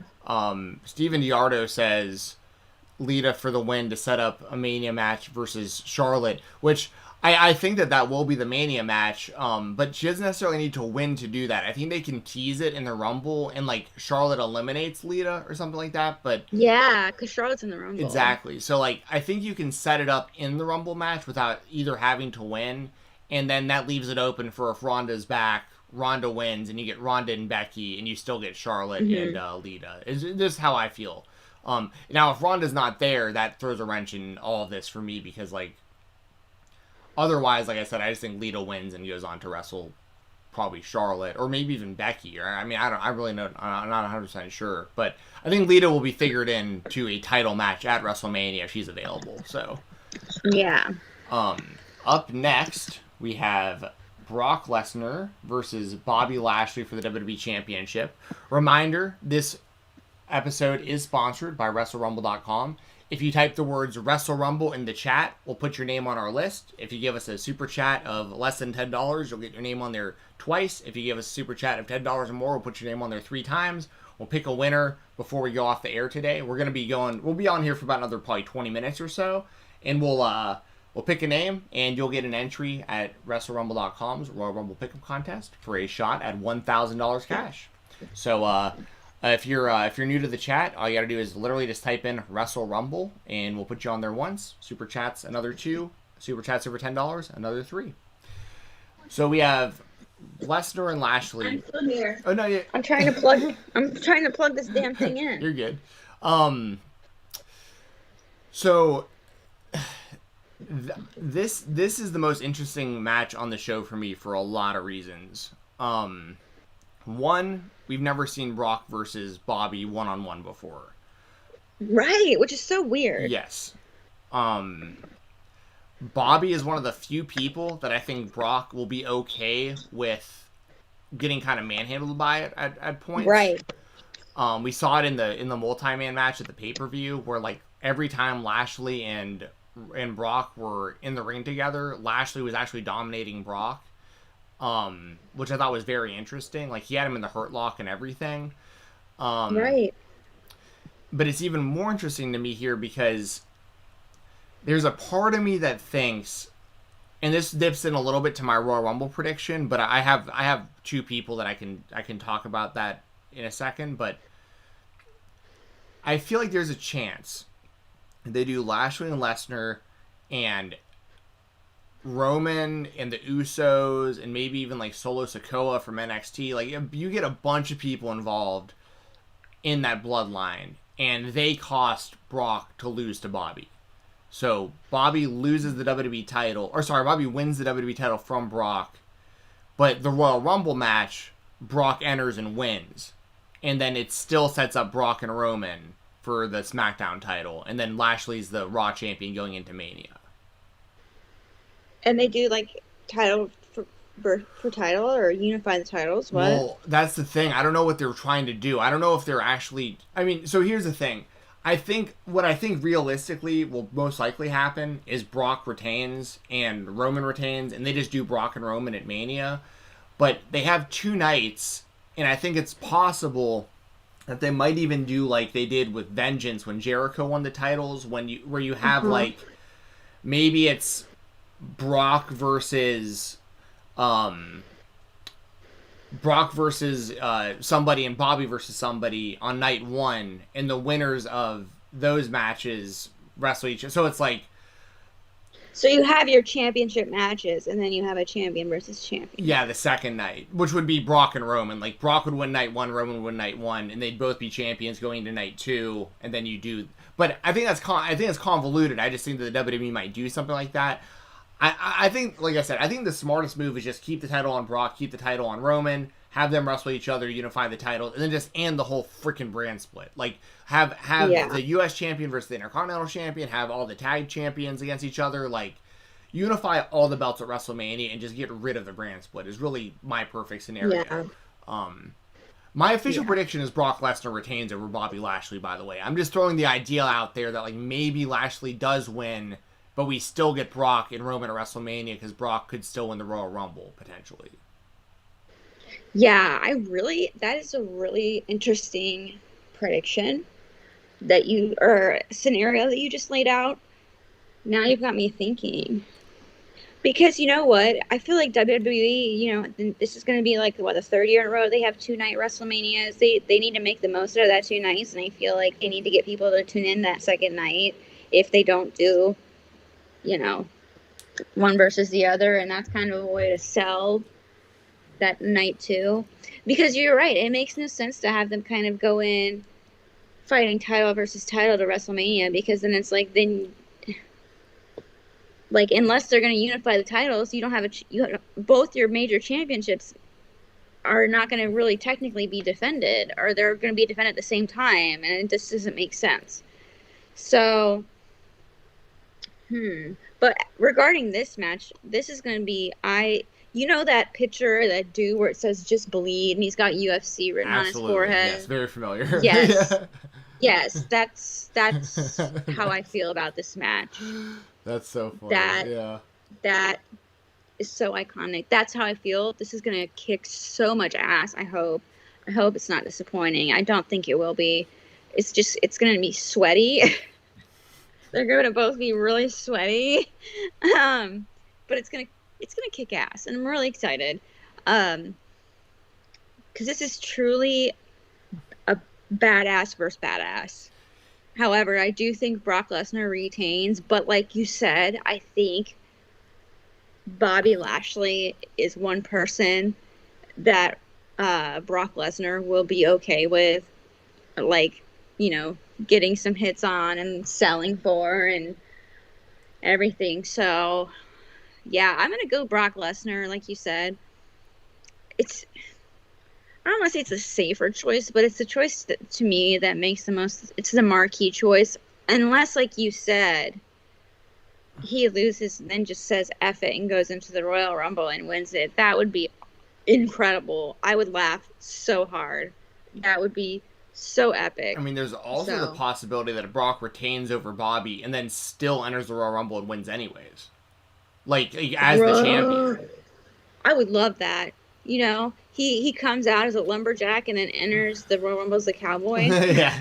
Steven Diardo says Lita for the win to set up a Mania match versus Charlotte, which I think that will be the Mania match, but she doesn't necessarily need to win to do that. I think they can tease it in the Rumble and, like, Charlotte eliminates Lita or something like that, but... Yeah, because Charlotte's in the Rumble. Exactly. So, like, I think you can set it up in the Rumble match without either having to win, and then that leaves it open for if Ronda's back, Ronda wins, and you get Ronda and Becky, and you still get Charlotte and Lita. This is how I feel. Now, if Ronda's not there, that throws a wrench in all of this for me, because, like, otherwise, like I said, I just think Lita wins and goes on to wrestle probably Charlotte or maybe even Becky. Or I mean, I really know. I'm not 100% sure, but I think Lita will be figured in to a title match at WrestleMania if she's available. So, yeah. Up next we have Brock Lesnar versus Bobby Lashley for the WWE Championship. Reminder: this episode is sponsored by WrestleRumble.com. If you type the words Wrestle Rumble in the chat, we'll put your name on our list. If you give us a super chat of less than $10, you'll get your name on there twice. If you give us a super chat of $10 or more, we'll put your name on there 3 times. We'll pick a winner before we go off the air today. We'll be on here for about another probably 20 minutes or so, and we'll pick a name, and you'll get an entry at WrestleRumble.com's Royal Rumble Pick'em Contest for a shot at $1,000 cash. So, if you're new to the chat, all you gotta do is literally just type in Wrestle Rumble, and we'll put you on there once. Super chats another 2. Super chats over $10, another 3. So we have Lesnar and Lashley. I'm still here. Oh no, yeah. I'm trying to plug this damn thing in. You're good. So this is the most interesting match on the show for me for a lot of reasons. One, we've never seen Brock versus Bobby one-on-one before. Right, which is so weird. Yes. Bobby is one of the few people that I think Brock will be okay with getting kind of manhandled by it at points. Right. We saw it in the multi-man match at the pay-per-view where like every time Lashley and Brock were in the ring together, Lashley was actually dominating Brock, which I thought was very interesting. Like he had him in the Hurt Lock and everything. Right. But it's even more interesting to me here because there's a part of me that thinks, and this dips in a little bit to my Royal Rumble prediction, but I have two people that I can talk about that in a second, but I feel like there's a chance they do Lashley and Lesnar and Roman and the Usos and maybe even like Solo Sikoa from NXT. Like you get a bunch of people involved in that bloodline and they cost Brock to lose to Bobby. So Bobby loses the WWE title, or sorry, Bobby wins the WWE title from Brock, but the Royal Rumble match, Brock enters and wins. And then it still sets up Brock and Roman for the SmackDown title. And then Lashley's the Raw champion going into Mania. And they do like title for title or unify the titles? What? Well, that's the thing. I don't know what they're trying to do. I don't know if they're actually... I mean, so here's the thing. What I think realistically will most likely happen is Brock retains and Roman retains, and they just do Brock and Roman at Mania. But they have 2 nights, and I think it's possible that they might even do like they did with Vengeance when Jericho won the titles, where you have like maybe it's Brock versus somebody and Bobby versus somebody on night 1, and the winners of those matches wrestle each other. So it's like... So you have your championship matches, and then you have a champion versus champion. Yeah, the second night, which would be Brock and Roman. Like, Brock would win night 1, Roman would win night 1, and they'd both be champions going into night 2, and then you do... But I think that's convoluted. I just think that the WWE might do something like that. I think, like I said, I think the smartest move is just keep the title on Brock, keep the title on Roman, have them wrestle each other, unify the title, and then just end the whole freaking brand split. Like, have the U.S. champion versus the Intercontinental champion, have all the tag champions against each other, like, unify all the belts at WrestleMania and just get rid of the brand split is really my perfect scenario. Yeah. My official prediction is Brock Lesnar retains over Bobby Lashley, by the way. I'm just throwing the idea out there that, like, maybe Lashley does win, but we still get Brock and Roman at WrestleMania because Brock could still win the Royal Rumble, potentially. Yeah, that is a really interesting prediction or scenario that you just laid out. Now you've got me thinking. Because you know what? I feel like WWE, this is going to be like, the 3rd year in a row they have 2-night WrestleManias. They need to make the most out of that 2 nights, and I feel like they need to get people to tune in that second night if they don't do, one versus the other, and that's kind of a way to sell that night too. Because you're right, it makes no sense to have them kind of go in fighting title versus title to WrestleMania, because then it's like, unless they're going to unify the titles, you don't have both your major championships are not going to really technically be defended, or they're going to be defended at the same time, and it just doesn't make sense. So, but regarding this match, this is going to be, that picture, that dude where it says "just bleed" and he's got UFC written on his forehead. Yes, very familiar. Yes. Yes, that's how I feel about this match. That's so funny. That is so iconic. That's how I feel. This is gonna kick so much ass. I hope it's not disappointing. I don't think it will be. It's gonna be sweaty. They're gonna both be really sweaty. But it's gonna kick ass, and I'm really excited. Because this is truly a badass versus badass. However, I do think Brock Lesnar retains, but like you said, I think Bobby Lashley is one person that Brock Lesnar will be okay with, getting some hits on and selling for and everything. So, yeah, I'm going to go Brock Lesnar, like you said. I don't want want to say it's a safer choice, but it's the choice that, to me, that makes the most. It's the marquee choice, unless, like you said, he loses and then just says F it and goes into the Royal Rumble and wins it. That would be incredible. I would laugh so hard. That would be so epic. I mean, there's also the possibility that Brock retains over Bobby and then still enters the Royal Rumble and wins anyways. Like, as the champion. I would love that. You know, he comes out as a lumberjack and then enters the Royal Rumble as a cowboy. Yeah.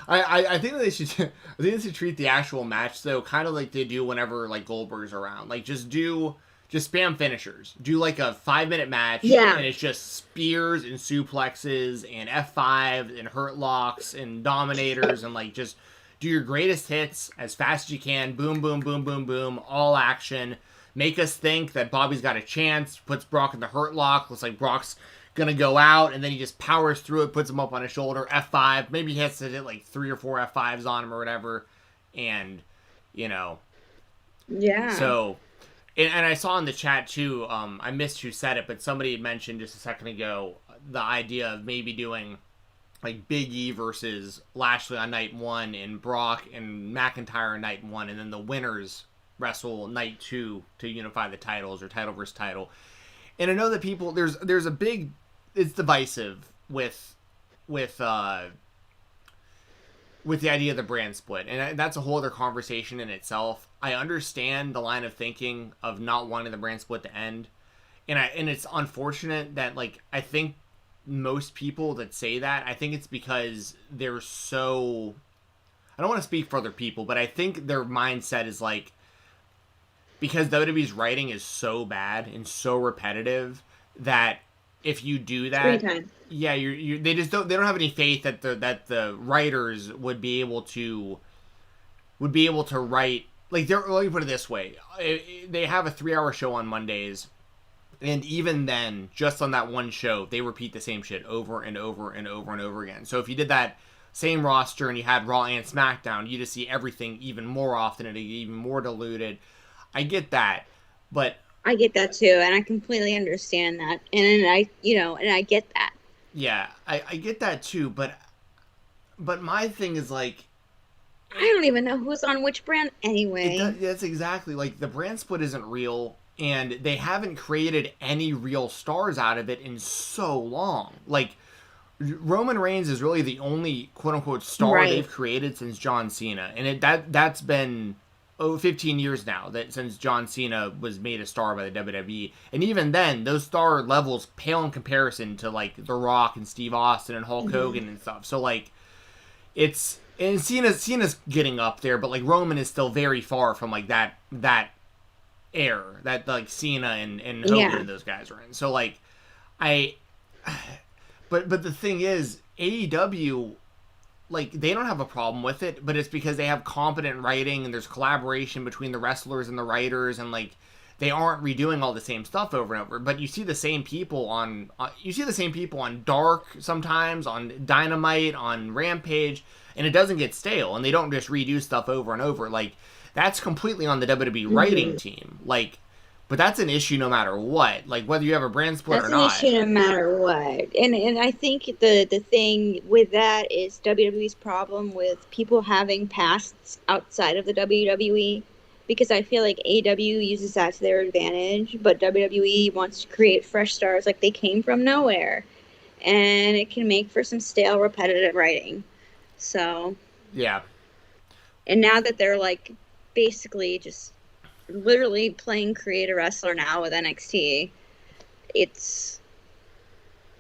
I think that they should. I think they should treat the actual match though, kind of like they do whenever like Goldberg's around. Like just spam finishers. Do like a 5-minute match. Yeah. And it's just spears and suplexes and F5s and hurt locks and dominators and like just do your greatest hits as fast as you can. Boom, boom, boom, boom, boom. All action. Make us think that Bobby's got a chance. Puts Brock in the hurt lock. Looks like Brock's gonna go out, and then he just powers through it, puts him up on his shoulder, F5. Maybe he has to hit like 3 or 4 F5s on him or whatever, and you know. Yeah. So, and I saw in the chat too. I missed who said it, but somebody had mentioned just a second ago the idea of maybe doing like Big E versus Lashley on night 1, and Brock and McIntyre on night 1, and then the winners wrestle night 2 to unify the titles, or title versus title. And I know that people there's a big, it's divisive with the idea of the brand split, and that's a whole other conversation in itself. I understand the line of thinking of not wanting the brand split to end, and it's unfortunate that, like, I think most people that say that, I think it's because they're so, I don't want to speak for other people, but I think their mindset is like, because WWE's writing is so bad and so repetitive that if you do that, yeah, they don't have any faith that the writers would be able to write, like, let me put it this way, they have a 3-hour show on Mondays, and even then, just on that one show, they repeat the same shit over and over and over and over again. So if you did that same roster and you had Raw and SmackDown, you just see everything even more often and even more diluted. I get that, but I get that too, and I completely understand that, and I get that. Yeah, I get that too, but my thing is, like, I don't even know who's on which brand anyway. That's exactly, like, the brand split isn't real, and they haven't created any real stars out of it in so long. Like, Roman Reigns is really the only quote-unquote star they've created since John Cena, and that's been 15 years now since John Cena was made a star by the WWE. And even then, those star levels pale in comparison to, like, The Rock and Steve Austin and Hulk Hogan and stuff. So, like, and Cena's getting up there, but, like, Roman is still very far from, like, that era that, like, Cena and Hogan and those guys are in. So, like, but the thing is, AEW, like, they don't have a problem with it, but it's because they have competent writing and there's collaboration between the wrestlers and the writers, and, like, they aren't redoing all the same stuff over and over. But you see the same people on Dark sometimes, on Dynamite, on Rampage, and it doesn't get stale, and they don't just redo stuff over and over. Like, that's completely on the WWE writing team. Like, but that's an issue no matter what. Like, whether you have a brand split or not. That's an issue no matter what. And I think the thing with that is WWE's problem with people having pasts outside of the WWE. Because I feel like AEW uses that to their advantage, but WWE wants to create fresh stars like they came from nowhere. And it can make for some stale, repetitive writing. So. Yeah. And now that they're, like, basically just literally playing create a wrestler now with NXT, it's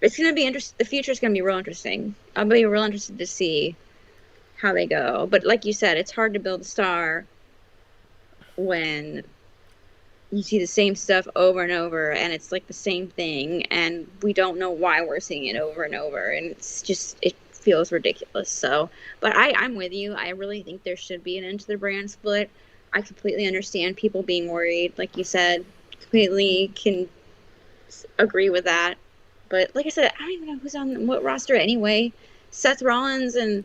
going to be interesting. The future is going to be real interesting. I'll be real interested to see how they go. But like you said, it's hard to build a star when you see the same stuff over and over, and it's like the same thing, and we don't know why we're seeing it over and over, and it's just, it feels ridiculous. So, but I'm with you. I really think there should be an end to the brand split. I completely understand people being worried, like you said. Completely can agree with that. But like I said, I don't even know who's on what roster anyway. Seth Rollins and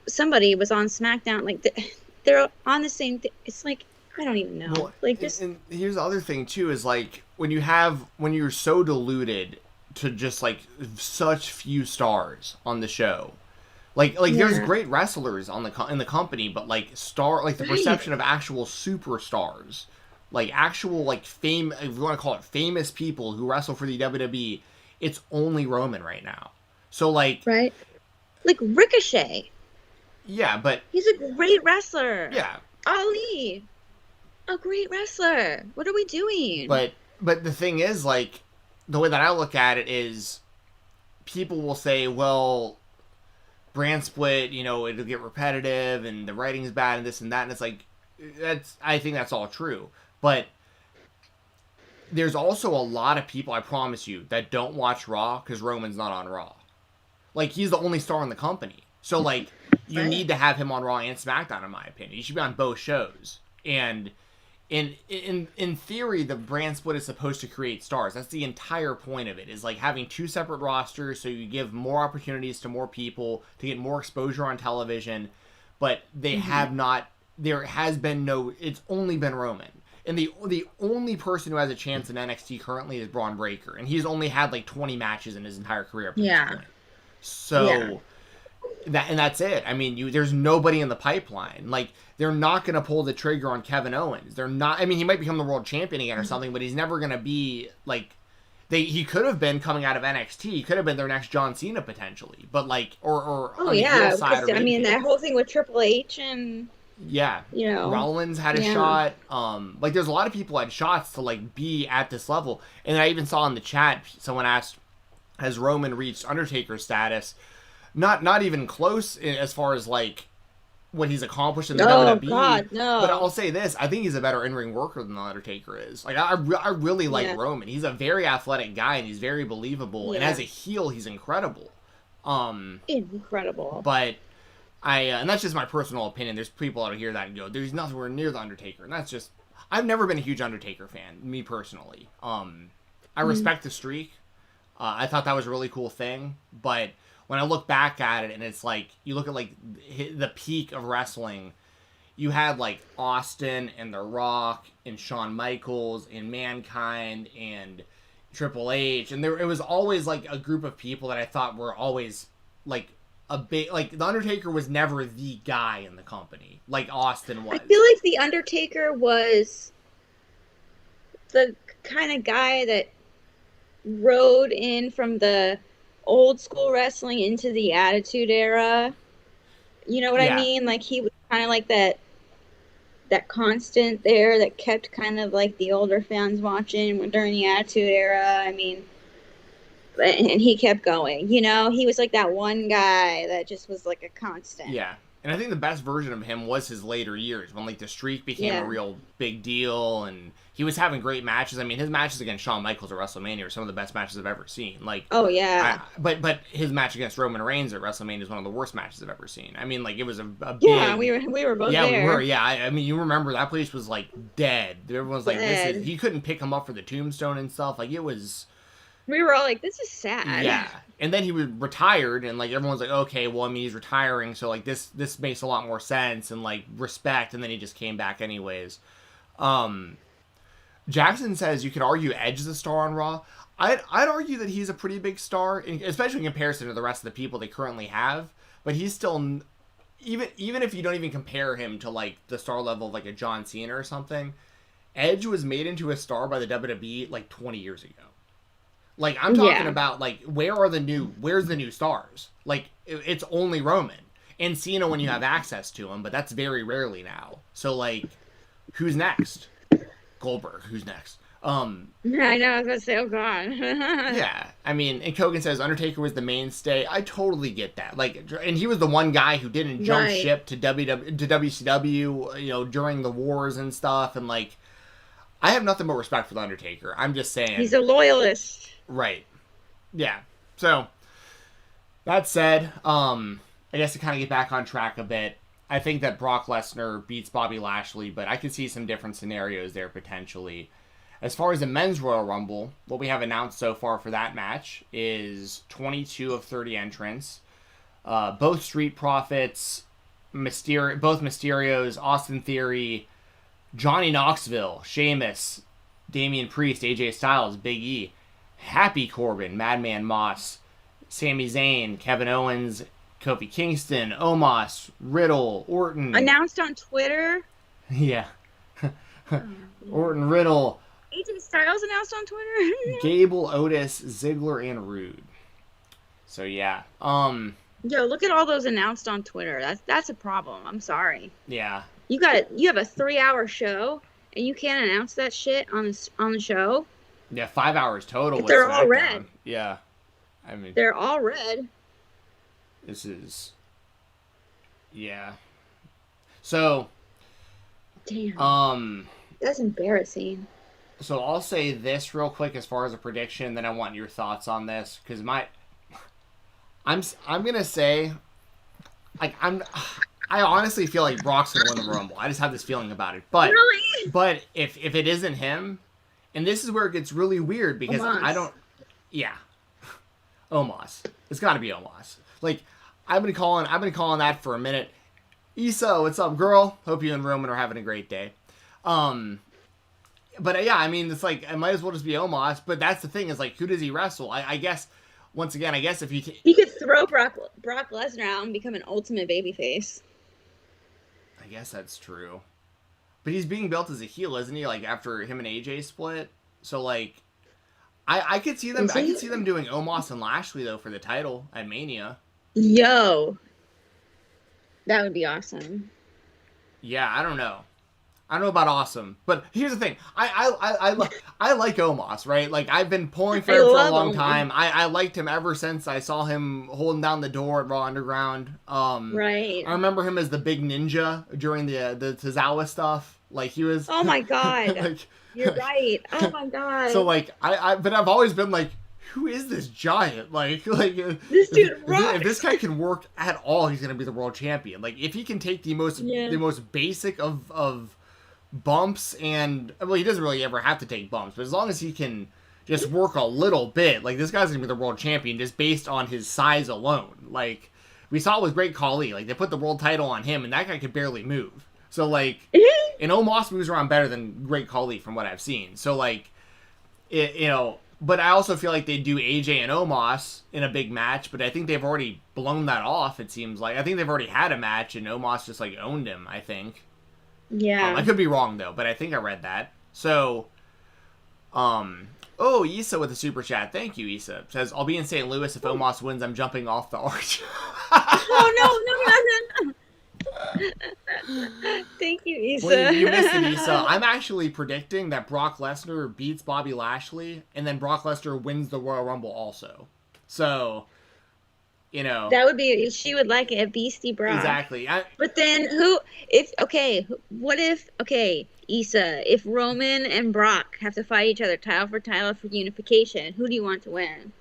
somebody was on SmackDown. Like, they're on the same thing. It's like, I don't even know. Well, like, just. And here's the other thing too: is like when you're so diluted to just like such few stars on the show. Like there's great wrestlers on in the company, but like the perception of actual superstars, like actual like fame, if you want to call it famous people who wrestle for the WWE, it's only Roman right now. So like right, like Ricochet. Yeah, but He's a great wrestler. Yeah. Ali, a great wrestler. What are we doing? But the thing is, like, the way that I look at it is, people will say, well, brand split, you know, it'll get repetitive and the writing's bad and this and that, and it's like, I think that's all true. But there's also a lot of people, I promise you, that don't watch Raw because Roman's not on Raw. Like, he's the only star in the company. So, like, you need to have him on Raw and SmackDown, in my opinion. He should be on both shows. And in theory, the brand split is supposed to create stars. That's the entire point of it, is like having two separate rosters so you give more opportunities to more people to get more exposure on television. But they have not, there has been no, it's only been Roman. And the only person who has a chance in NXT currently is Braun Breaker. And he's only had like 20 matches in his entire career up to this point. So, that's it. I mean, there's nobody in the pipeline. Like, they're not going to pull the trigger on Kevin Owens. They're not, I mean, he might become the world champion again or something, but he's never going to be, like, he could have been coming out of NXT. He could have been their next John Cena, potentially. But, like, or on the heel side. I mean, that whole thing with Triple H and... Yeah, you know, Rollins had a shot. Like, there's a lot of people had shots to, like, be at this level. And I even saw in the chat, someone asked, has Roman reached Undertaker status? Not even close as far as, like, what he's accomplished in the WWE. God, no. But I'll say this, I think he's a better in-ring worker than the Undertaker is. Like, I really like Roman. He's a very athletic guy, and he's very believable. And as a heel, he's incredible. Incredible. But... and that's just my personal opinion. There's people out here that go, there's nothing near the Undertaker. And that's just, I've never been a huge Undertaker fan, me personally. I respect the streak. I thought that was a really cool thing. But when I look back at it, and it's like, you look at like the peak of wrestling, you had like Austin and The Rock and Shawn Michaels and Mankind and Triple H. And it was always like a group of people that I thought were always like, a big, like, the Undertaker was never the guy in the company like Austin was. I feel like the Undertaker was the kind of guy that rode in from the old school wrestling into the Attitude Era. You know what I mean? Like, he was kind of like that constant there that kept kind of like the older fans watching during the Attitude Era. I mean, and he kept going, you know? He was like that one guy that just was like a constant. Yeah. And I think the best version of him was his later years, when like the streak became a real big deal, and he was having great matches. I mean, his matches against Shawn Michaels at WrestleMania are some of the best matches I've ever seen. Like, but his match against Roman Reigns at WrestleMania is one of the worst matches I've ever seen. I mean, like, it was a big... Yeah, we were both there. Yeah, we were. Yeah, I mean, you remember that place was like dead. Everyone's like, he couldn't pick him up for the tombstone and stuff. Like, it was... We were all like, this is sad. Yeah. And then he was retired, and like everyone's like, okay, well, I mean, he's retiring, so like this makes a lot more sense and like respect, and then he just came back anyways. Jackson says you could argue Edge is a star on Raw. I'd argue that he's a pretty big star, especially in comparison to the rest of the people they currently have, but he's still, even if you don't even compare him to like the star level of like a John Cena or something, Edge was made into a star by the WWE like 20 years ago. Like, I'm talking about, like, where's the new stars? Like, it's only Roman. And Cena when you have access to him, but that's very rarely now. So, like, who's next? Goldberg, who's next? Yeah, I know, I was going to say, oh, God. Yeah, I mean, and Kogan says Undertaker was the mainstay. I totally get that. Like, and he was the one guy who didn't jump ship to WCW, you know, during the wars and stuff, and, like, I have nothing but respect for the Undertaker. I'm just saying. He's a loyalist. Right. Yeah. So, that said, I guess to kind of get back on track a bit, I think that Brock Lesnar beats Bobby Lashley, but I could see some different scenarios there potentially. As far as the men's Royal Rumble, what we have announced so far for that match is 22 of 30 entrants. Both Street Profits, both Mysterios, Austin Theory, Johnny Knoxville, Sheamus, Damian Priest, AJ Styles, Big E, Happy Corbin, Madman Moss, Sami Zayn, Kevin Owens, Kofi Kingston, Omos, Riddle, Orton. Announced on Twitter. Yeah. Orton, Riddle, AJ Styles announced on Twitter. Gable, Otis, Ziggler, and Rude. So yeah. Yo, look at all those announced on Twitter. That's a problem. I'm sorry. Yeah. You have a 3-hour show and you can't announce that shit on the show. Yeah, 5 hours total. With They're all SmackDown. red. Yeah. I mean, they're all red. This is. Yeah. So. Damn. That's embarrassing. So I'll say this real quick as far as a prediction, then I want your thoughts on this because I'm gonna say, like I honestly feel like Brock's gonna win the Rumble. I just have this feeling about it. But really? But if it isn't him, and this is where it gets really weird because Omos. I don't. Yeah. Omos. It's got to be Omos. Like I've been calling that for a minute. Issa, what's up, girl? Hope you and Roman are having a great day. But yeah, I mean, it's like, it might as well just be Omos, but that's the thing, is like, who does he wrestle? I guess, once again, if he could throw Brock Lesnar out and become an ultimate babyface. I guess that's true. But he's being built as a heel, isn't he? Like, after him and AJ split? So, like, I could see them, doing Omos and Lashley, though, for the title at Mania. Yo. That would be awesome. Yeah, I don't know. I don't know about awesome, but here's the thing. I like Omos, right? Like, I've been pulling for him for a long time. I liked him ever since I saw him holding down the door at Raw Underground. Right. I remember him as the big ninja during the Tozawa stuff. Like, he was... Oh, my God. Like, you're right. Oh, my God. So, like, but I've always been like, who is this giant? Like this dude rocks. If this guy can work at all, he's gonna be the world champion. Like, if he can take the most basic of bumps, and well, he doesn't really ever have to take bumps, but as long as he can just work a little bit, like, this guy's gonna be the world champion just based on his size alone. Like, we saw it with Great Khali. Like, they put the world title on him, and that guy could barely move. So, like, and Omos moves around better than Great Khali from what I've seen. So, like, but I also feel like they do AJ and Omos in a big match, but I think they've already blown that off, it seems like. I think they've already had a match, and Omos just, like, owned him, I think. Yeah. I could be wrong, though, but I think I read that. So, Issa with a super chat. Thank you, Issa. Says, I'll be in St. Louis if Omos wins. I'm jumping off the arch. Oh, no. Thank you, Issa. Well, you missed it, Issa. I'm actually predicting that Brock Lesnar beats Bobby Lashley, and then Brock Lesnar wins the Royal Rumble also. So, that would be, she would like it, Beastie Brock. Exactly. But then Issa, if Roman and Brock have to fight each other title for unification, who do you want to win?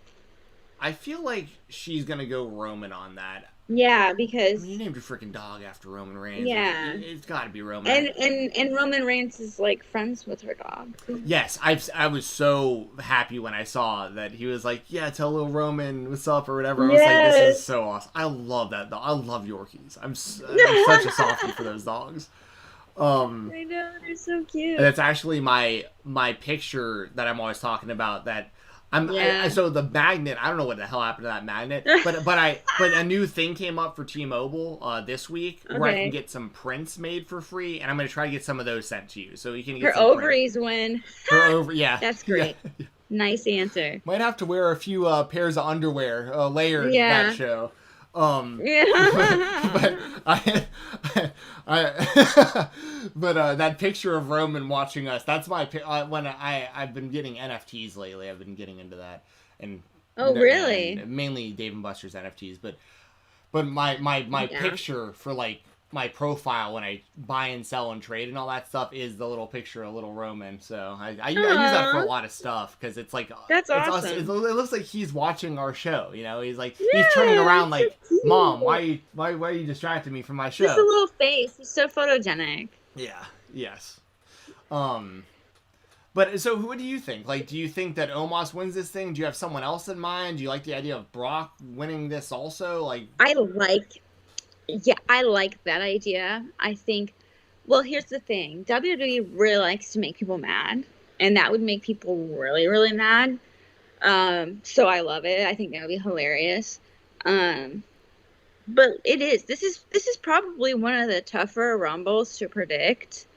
I feel like she's going to go Roman on that. Yeah, because... you named your freaking dog after Roman Reigns. Yeah. It's got to be Roman. And Roman Reigns is, like, friends with her dog. Yes, I was so happy when I saw that he was like, yeah, tell little Roman what's up or whatever. I was like, this is so awesome. I love that dog. I love Yorkies. I'm such a softie for those dogs. I know, they're so cute. And that's actually my picture that I'm always talking about, that... so the magnet, I don't know what the hell happened to that magnet, but a new thing came up for T-Mobile this week where I can get some prints made for free, and I'm going to try to get some of those sent to you, so you can get her some ovaries win. Yeah. That's great. Yeah. Nice answer. Might have to wear a few pairs of underwear layered that show. But that picture of Roman watching us, that's my when I've been getting NFTs lately. I've been getting into that, and really? And mainly Dave & Buster's NFTs, but my picture for, like, my profile when I buy and sell and trade and all that stuff is the little picture of little Roman. So I use that for a lot of stuff, because it's like, that's awesome. It looks like he's watching our show. He's like, he's turning around like, so Mom, why are you distracting me from my show? Just a little face. He's so photogenic. Yeah. Yes. But so what do you think? Like, do you think that Omos wins this thing? Do you have someone else in mind? Do you like the idea of Brock winning this also? Like, I like that idea. I think, well, here's the thing. WWE really likes to make people mad, and that would make people really, really mad. So I love it. I think that would be hilarious. Um, but this is probably one of the tougher Rumbles to predict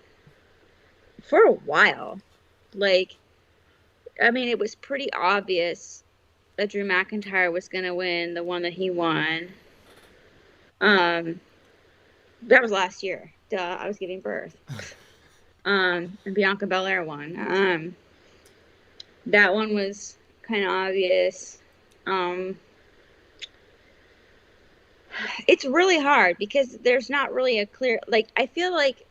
for a while. Like, I mean, it was pretty obvious that Drew McIntyre was going to win the one that he won. Um, that was last year. Duh, I was giving birth. And Bianca Belair won. That one was kind of obvious. It's really hard because there's not really a clear, like, I feel like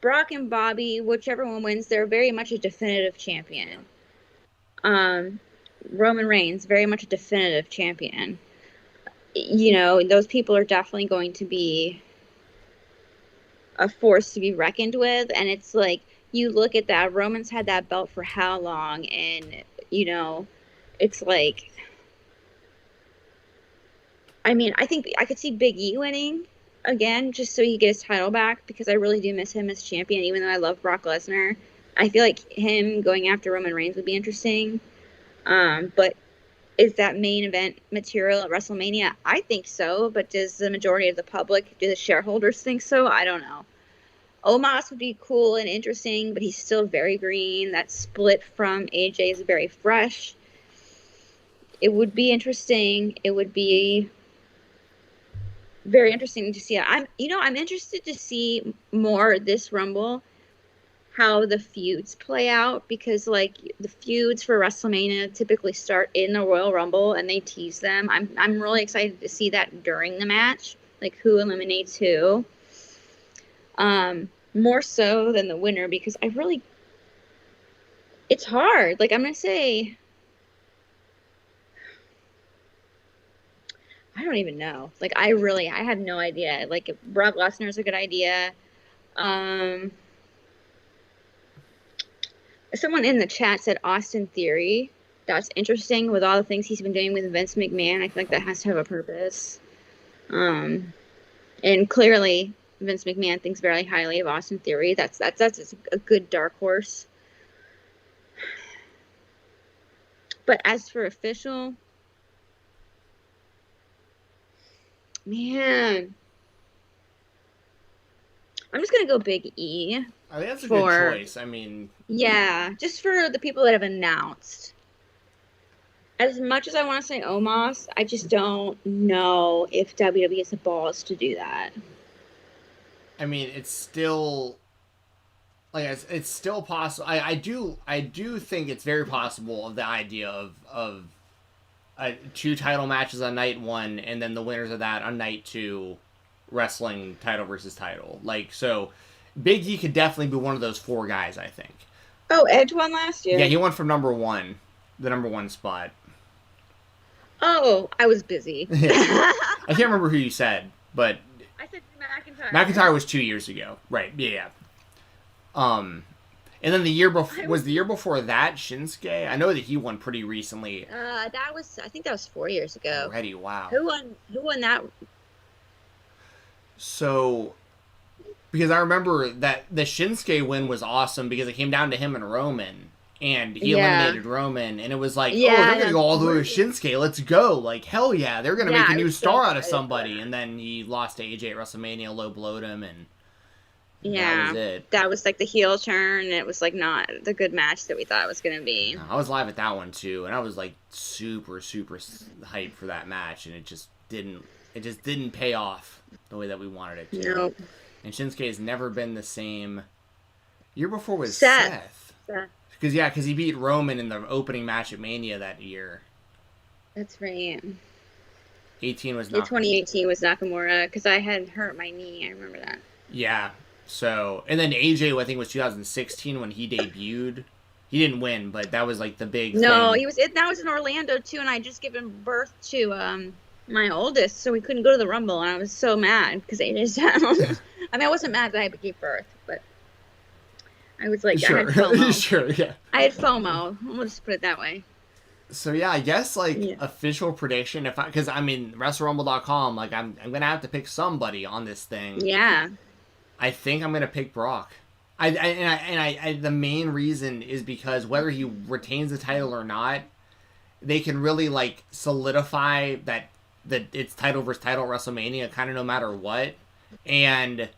Brock and Bobby, whichever one wins, they're very much a definitive champion. Roman Reigns, very much a definitive champion. You know, those people are definitely going to be a force to be reckoned with. And it's like, you look at that, Roman's had that belt for how long? And, you know, it's like, I mean, I think I could see Big E winning again, just so he gets his title back, because I really do miss him as champion, even though I love Brock Lesnar. I feel like him going after Roman Reigns would be interesting. But is that main event material at WrestleMania? I think so, but does the majority of the public, do the shareholders think so? I don't know. Omos would be cool and interesting, but he's still very green. That split from AJ is very fresh. It would be interesting. It would be very interesting to see. I'm interested to see more this Rumble, how the feuds play out, because like the feuds for WrestleMania typically start in the Royal Rumble and they tease them. I'm really excited to see that during the match, like who eliminates who. More so than the winner, because it's hard. Like, I'm gonna say, I don't even know. Like, I have no idea. Like, if Brock Lesnar is a good idea. Someone in the chat said Austin Theory. That's interesting with all the things he's been doing with Vince McMahon. I feel like that has to have a purpose. And clearly Vince McMahon thinks very highly of Austin Theory. That's a good dark horse. But as for official, man, I'm just gonna go Big E. I think that's a good choice. I mean, yeah, just for the people that have announced. As much as I want to say Omos, I just don't know if WWE has the balls to do that. I mean, it's still like it's still possible. I do think it's very possible of the idea of 2 title matches on night 1, and then the winners of that on night 2 wrestling title versus title. Like, so Big E could definitely be one of those 4 guys, I think. Oh, Edge won last year? Yeah, he won from the number 1 spot. Oh, I was busy. I can't remember who you said, but I said McIntyre. McIntyre was 2 years ago. Right, yeah. And then the year before, was the year before that Shinsuke? I know that he won pretty recently. I think that was 4 years ago. Already, wow. Who won that? So, because I remember that the Shinsuke win was awesome because it came down to him and Roman, and he eliminated Roman, and it was like, they're going to go all the way with Shinsuke, let's go. Like, hell yeah, they're going to make a new star out of somebody. And then he lost to AJ at WrestleMania, low blowed him, and that was it. That was like the heel turn. It was like not the good match that we thought it was going to be. I was live at that one too, and I was like super, super hyped for that match, and it just didn't pay off the way that we wanted it to. Nope. And Shinsuke has never been the same. Year before was Seth. Because he beat Roman in the opening match at Mania that year. That's right. 2018 was 2018 was Nakamura, because I had hurt my knee. I remember that. Yeah. So, and then AJ, I think, was 2016 when he debuted. He didn't win, but that was like the big thing. That was in Orlando too, and I just given birth to my oldest, so we couldn't go to the Rumble, and I was so mad because AJ's down. I mean, I wasn't mad that I had to give birth, but I was like, sure. I had FOMO. Sure, yeah. I had FOMO. We'll just put it that way. So yeah, I guess official prediction, because I mean, WrestleRumble.com, like I'm gonna have to pick somebody on this thing. Yeah. I think I'm gonna pick Brock. I the main reason is because whether he retains the title or not, they can really like solidify that it's title versus title at WrestleMania, kind of no matter what. And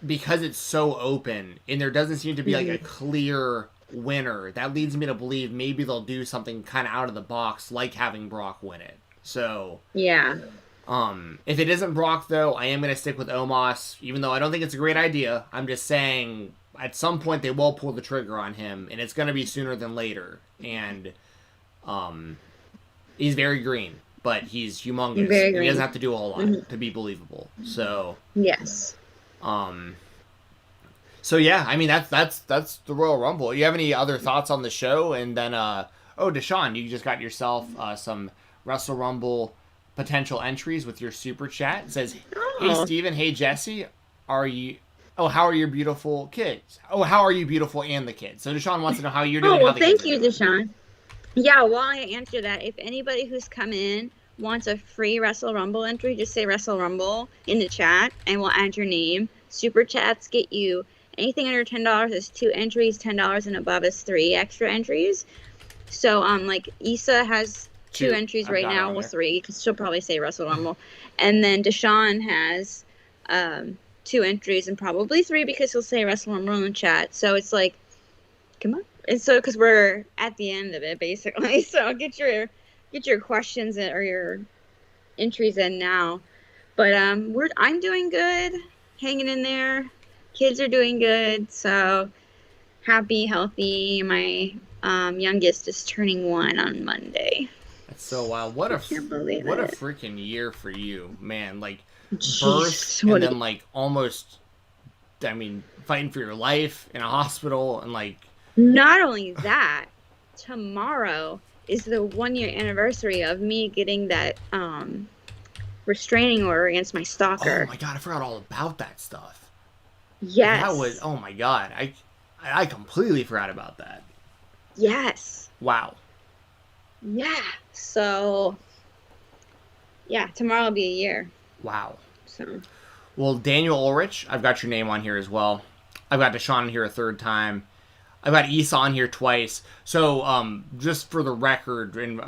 because it's so open and there doesn't seem to be like a clear winner, that leads me to believe maybe they'll do something kind of out of the box, like having Brock win it. So yeah. If it isn't Brock, though, I am going to stick with Omos, even though I don't think it's a great idea. I'm just saying at some point they will pull the trigger on him, and it's going to be sooner than later. And he's very green, but he's humongous. Very green. He doesn't have to do a whole lot to be believable. So yes. So yeah, I mean that's the Royal Rumble. You have any other thoughts on the show? And then Deshaun, you just got yourself some Wrestle Rumble potential entries with your super chat. It says, "Hey Stephen, hey Jessi, how are your beautiful kids? Oh, how are you beautiful and the kids?" So Deshaun wants to know how you're doing. Oh, well, thank you, Deshaun. Yeah, while I answer that, if anybody who's come in wants a free Wrestle Rumble entry, just say Wrestle Rumble in the chat and we'll add your name. Super chats get you anything under $10 is 2 entries, $10 and above is 3 extra entries. So like Issa has 2 entries right now, well 3, because she'll probably say Wrestle Rumble. And then Deshaun has 2 entries and probably 3 because he'll say Wrestle Rumble in the chat. So it's like, come on. And so, because we're at the end of it, basically. So get your questions in, or your entries in now. But I'm doing good, hanging in there. Kids are doing good, so happy, healthy. My youngest is turning 1 on Monday. That's so wild. What a freaking year for you, man. Like birth and then like almost, I mean, fighting for your life in a hospital and like. Not only that, tomorrow is the 1-year anniversary of me getting that restraining order against my stalker. Oh my god, I forgot all about that stuff. Yes. That was, oh my god, I completely forgot about that. Yes. Wow. Yeah. So, yeah, tomorrow will be a year. Wow. So. Well, Daniel Ulrich, I've got your name on here as well. I've got Deshaun on here a 3rd time. I've got Issa on here twice. So, just for the record, and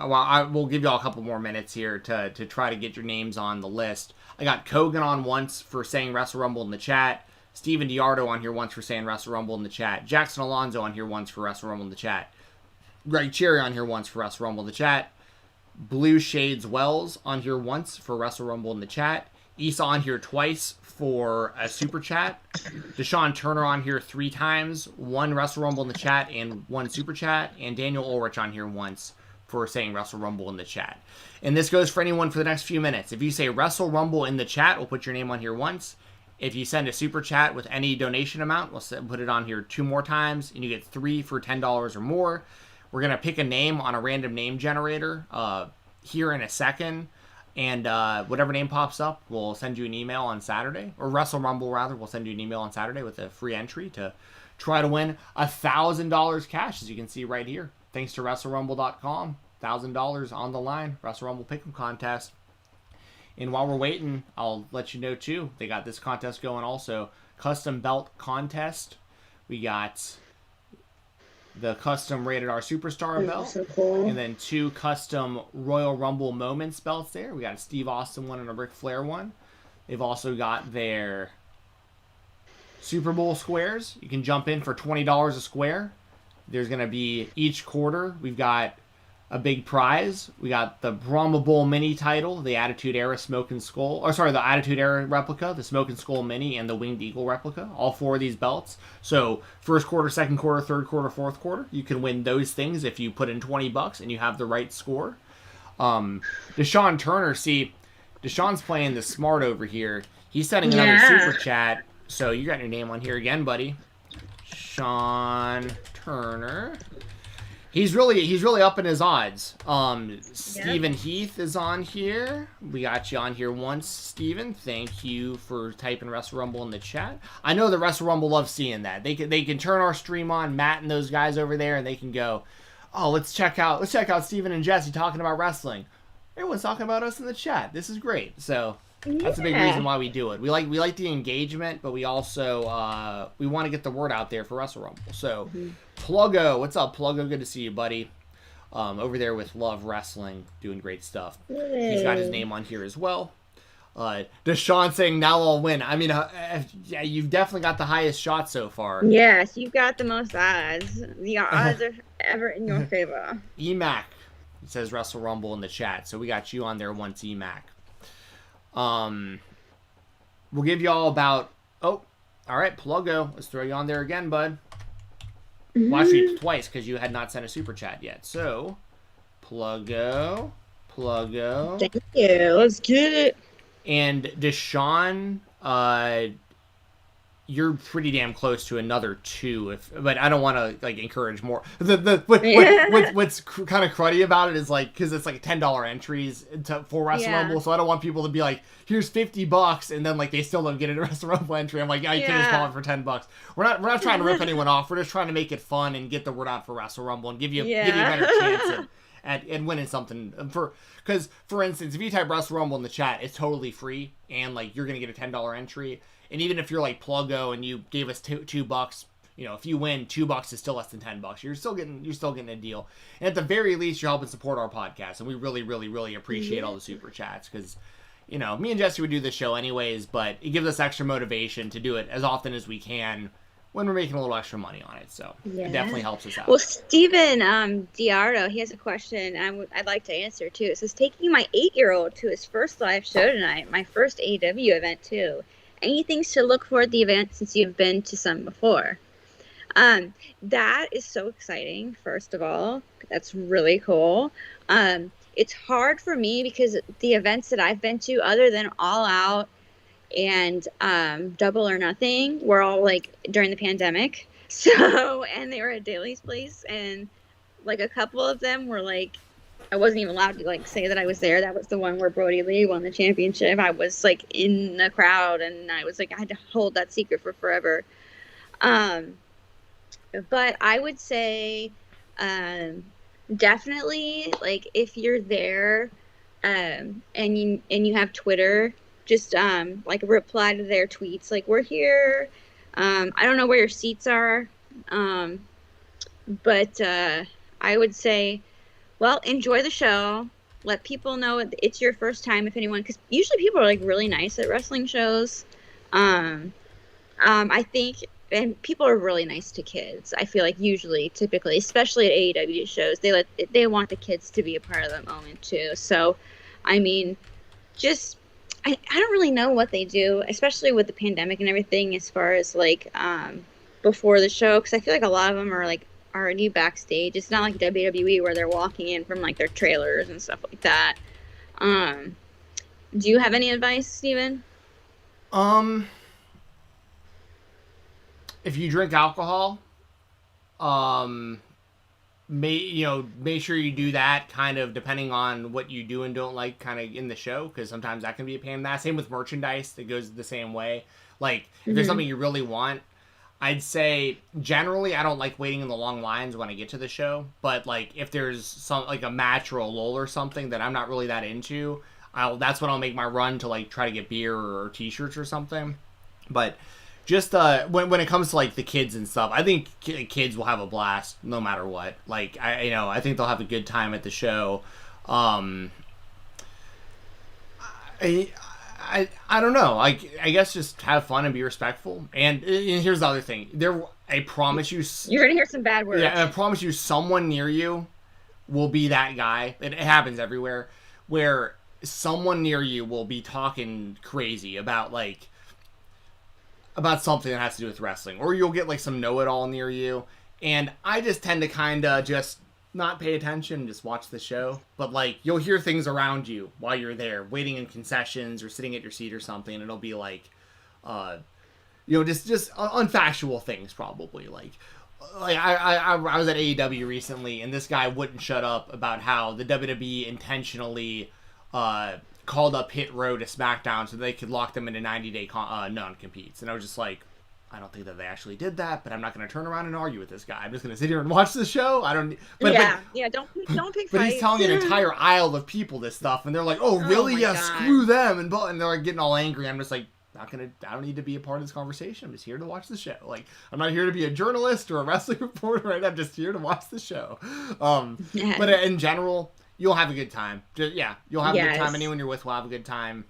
we'll give you all a couple more minutes here to try to get your names on the list. I got Kogan on once for saying Wrestle Rumble in the chat. Steven Diardo on here once for saying Wrestle Rumble in the chat. Jackson Alonso on here once for Wrestle Rumble in the chat. Greg Cherry on here once for Wrestle Rumble in the chat. Blue Shades Wells on here once for Wrestle Rumble in the chat. Issa on here twice for a super chat. Deshaun Turner on here 3 times, 1 Wrestle Rumble in the chat and 1 super chat. And Daniel Ulrich on here once for saying Wrestle Rumble in the chat. And this goes for anyone for the next few minutes. If you say Wrestle Rumble in the chat, we'll put your name on here once. If you send a super chat with any donation amount, we'll put it on here 2 more times. And you get 3 for $10 or more. We're going to pick a name on a random name generator here in a second. And whatever name pops up, we'll send you an email on Saturday. Or Wrestle Rumble, rather. We'll send you an email on Saturday with a free entry to try to win $1,000 cash, as you can see right here. Thanks to WrestleRumble.com. $1,000 on the line. Wrestle Rumble Pick'em Contest. And while we're waiting, I'll let you know, too. They got this contest going also. Custom Belt Contest. We got the custom Rated R Superstar belt. So cool. And then 2 custom Royal Rumble Moments belts there. We got a Steve Austin one and a Ric Flair one. They've also got their Super Bowl squares. You can jump in for $20 a square. There's going to be each quarter. We've got a big prize. We got the Brahma Bowl Mini title, the Attitude Era Smoking Skull, the Attitude Era replica, the Smoking Skull Mini, and the Winged Eagle replica. All 4 of these belts. So, first quarter, second quarter, third quarter, fourth quarter. You can win those things if you put in $20 and you have the right score. Deshaun Turner, see, Deshaun's playing the smart over here. He's setting another super chat. So, you got your name on here again, buddy. Sean Turner. He's really up in his odds. Stephen Heath is on here. We got you on here once, Stephen. Thank you for typing Wrestle Rumble in the chat. I know the Wrestle Rumble loves seeing that. They can turn our stream on, Matt and those guys over there, and they can go, oh, let's check out Stephen and Jessi talking about wrestling. Everyone's talking about us in the chat. This is great. So that's a big reason why we do it. We like the engagement, but we also we want to get the word out there for Wrestle Rumble. So Pluggo, what's up, Pluggo? Good to see you, buddy. over there with Love Wrestling, doing great stuff. He's got his name on here as well. Deshaun saying now I'll win. I mean, yeah, you've definitely got the highest shot so far. Yes, you've got the most odds. The odds are ever in your favor. EMAC says Wrestle Rumble in the chat, so we got you on there once, EMAC. We'll give you all about. Oh, all right, Pluggo. Let's throw you on there again, bud. Watch you twice because you had not sent a super chat yet. So, Pluggo. Thank you. Let's get it. And Deshaun, you're pretty damn close to another 2, but I don't want to like encourage more. What's kind of cruddy about it is like because it's like $10 entries for Wrestle Rumble, so I don't want people to be like, here's $50, and then like they still don't get a Wrestle Rumble entry. I'm like, yeah, you can just call it for $10. We're not trying to rip anyone off. We're just trying to make it fun and get the word out for Wrestle Rumble and give you a better chance at winning something. Because for instance, if you type Wrestle Rumble in the chat, it's totally free, and like you're gonna get a $10 entry. And even if you're like Pluggo and you gave us $2, you know, if you win, $2 is still less than $10. You're still getting a deal. And at the very least, you're helping support our podcast, and we really, really, really appreciate all the super chats because, you know, me and Jessi would do this show anyways, but it gives us extra motivation to do it as often as we can when we're making a little extra money on it. So it definitely helps us out. Well, Stephen Diardo, he has a question I'd like to answer too. It says, taking my 8-year-old to his first live show tonight, my first AEW event too. Any things to look for at the event since you've been to some before? That is so exciting, first of all. That's really cool. It's hard for me because the events that I've been to, other than All Out and Double or Nothing, were all like during the pandemic. So, and they were at Daly's place, and like a couple of them were like, I wasn't even allowed to like say that I was there. That was the one where Brody Lee won the championship. I was like in the crowd, and I was like, I had to hold that secret for forever. But I would say, definitely like if you're there, and you have Twitter, just like reply to their tweets. Like, we're here. I don't know where your seats are. But I would say, well, enjoy the show. Let people know it's your first time, if anyone, because usually people are like really nice at wrestling shows. I think, and people are really nice to kids. I feel like typically, especially at AEW shows, they want the kids to be a part of the moment too. So, I mean, just I don't really know what they do, especially with the pandemic and everything, as far as like before the show, because I feel like a lot of them are like already backstage. It's not like WWE where they're walking in from like their trailers and stuff like that. Do you have any advice, Steven? If you drink alcohol, make sure you do that kind of depending on what you do and don't like kind of in the show, because sometimes that can be a pain in the ass. Same with merchandise, it goes the same way. Like if there's something you really want, I'd say generally I don't like waiting in the long lines when I get to the show, but like if there's some like a match or a lull or something that I'm not really that into, that's when I'll make my run to like try to get beer or t-shirts or something. But just when it comes to like the kids and stuff, I think kids will have a blast no matter what. Like I think they'll have a good time at the show. I don't know. I guess just have fun and be respectful. And here's the other thing. I promise you, you're gonna hear some bad words. Yeah, I promise you, someone near you will be that guy. It happens everywhere, where someone near you will be talking crazy about something that has to do with wrestling, or you'll get like some know-it-all near you. And I just tend to kind of just not pay attention, just watch the show. But like you'll hear things around you while you're there, waiting in concessions or sitting at your seat or something. And it'll be like, just unfactual things probably. Like I was at AEW recently, and this guy wouldn't shut up about how the WWE intentionally called up Hit Row to SmackDown so they could lock them into 90-day non-competes. And I was just like, I don't think that they actually did that, but I'm not going to turn around and argue with this guy. I'm just going to sit here and watch the show. Don't pick But he's telling an entire aisle of people this stuff, and they're like, oh really? Yeah, screw them. And they're like getting all angry. I'm just like, I don't need to be a part of this conversation. I'm just here to watch the show. Like, I'm not here to be a journalist or a wrestling reporter, right? I'm just here to watch the show. But in general, you'll have a good time. You'll have a good time. Anyone you're with will have a good time.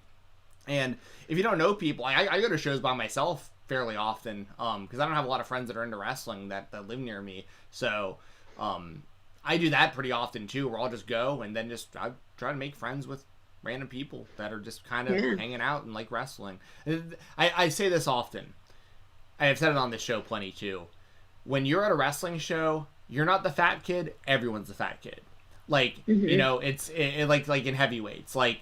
And if you don't know people, I go to shows by myself fairly often, because I don't have a lot of friends that are into wrestling that live near me. So, I do that pretty often too, where I'll just go and then I try to make friends with random people that are just kind of hanging out and like wrestling. I say this often. I have said it on this show plenty too. When you're at a wrestling show, you're not the fat kid. Everyone's the fat kid. Like, you know, it's like in heavyweights. Like,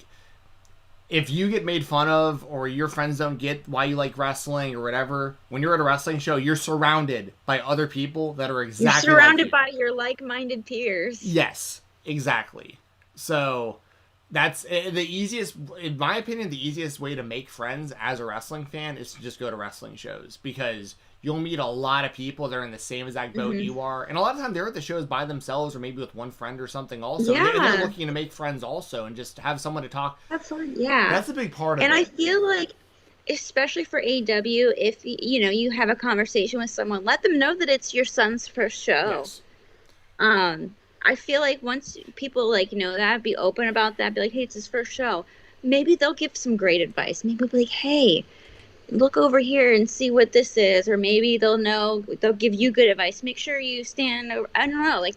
if you get made fun of or your friends don't get why you like wrestling or whatever, when you're at a wrestling show, you're surrounded by other people that are exactly You're surrounded like you. by your like-minded peers. Yes, exactly. So that's the easiest, in my opinion, the easiest way to make friends as a wrestling fan is to just go to wrestling shows, because you'll meet a lot of people that are in the same exact boat you are. And a lot of times they're at the shows by themselves or maybe with one friend or something also. Yeah. They're looking to make friends also and just have someone to talk. That's fun. Yeah. That's a big part of it. And I feel like, especially for AEW, if, you know, you have a conversation with someone, let them know that it's your son's first show. Yes. I feel like once people, like, know that, be open about that, be like, hey, it's his first show, maybe they'll give some great advice. Maybe be like, hey, look over here and see what this is. Or maybe they'll give you good advice. Make sure you stand over, I don't know, like,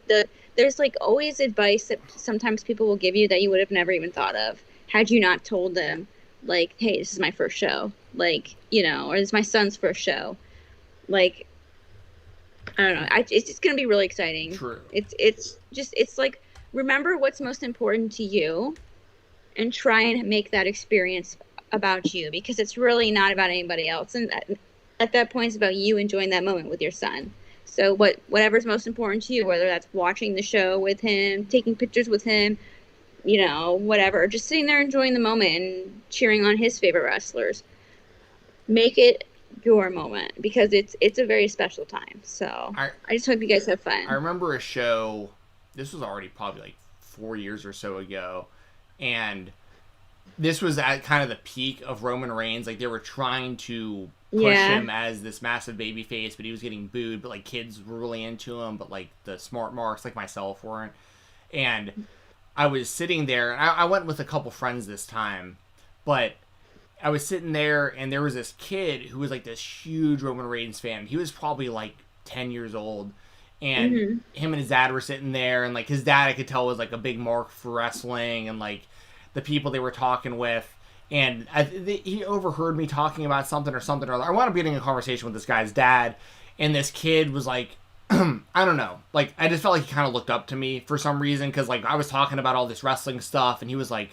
there's like always advice that sometimes people will give you that you would have never even thought of had you not told them, like, hey, this is my first show, like, you know, or this is my son's first show. Like, I don't know. It's just going to be really exciting. True. It's like, remember what's most important to you and try and make that experience about you, because it's really not about anybody else. And at that point, it's about you enjoying that moment with your son. So whatever's most important to you, whether that's watching the show with him, taking pictures with him, you know, whatever, just sitting there enjoying the moment and cheering on his favorite wrestlers, make it your moment, because it's a very special time. So I just hope you guys have fun. I remember a show, this was already probably like 4 years or so ago, and this was at kind of the peak of Roman Reigns. Like, they were trying to push him as this massive baby face, but he was getting booed, but like kids were really into him, but like the smart marks like myself weren't. And I was sitting there, and I went with a couple friends this time, but I was sitting there, and there was this kid who was like this huge Roman Reigns fan. He was probably like 10 years old, and him and his dad were sitting there, and like his dad, I could tell, was like a big mark for wrestling, and like the people they were talking with. And he overheard me talking about something or other. I wound up getting a conversation with this guy's dad, and this kid was like, I don't know, like, I just felt like he kind of looked up to me for some reason, because like I was talking about all this wrestling stuff, and he was like,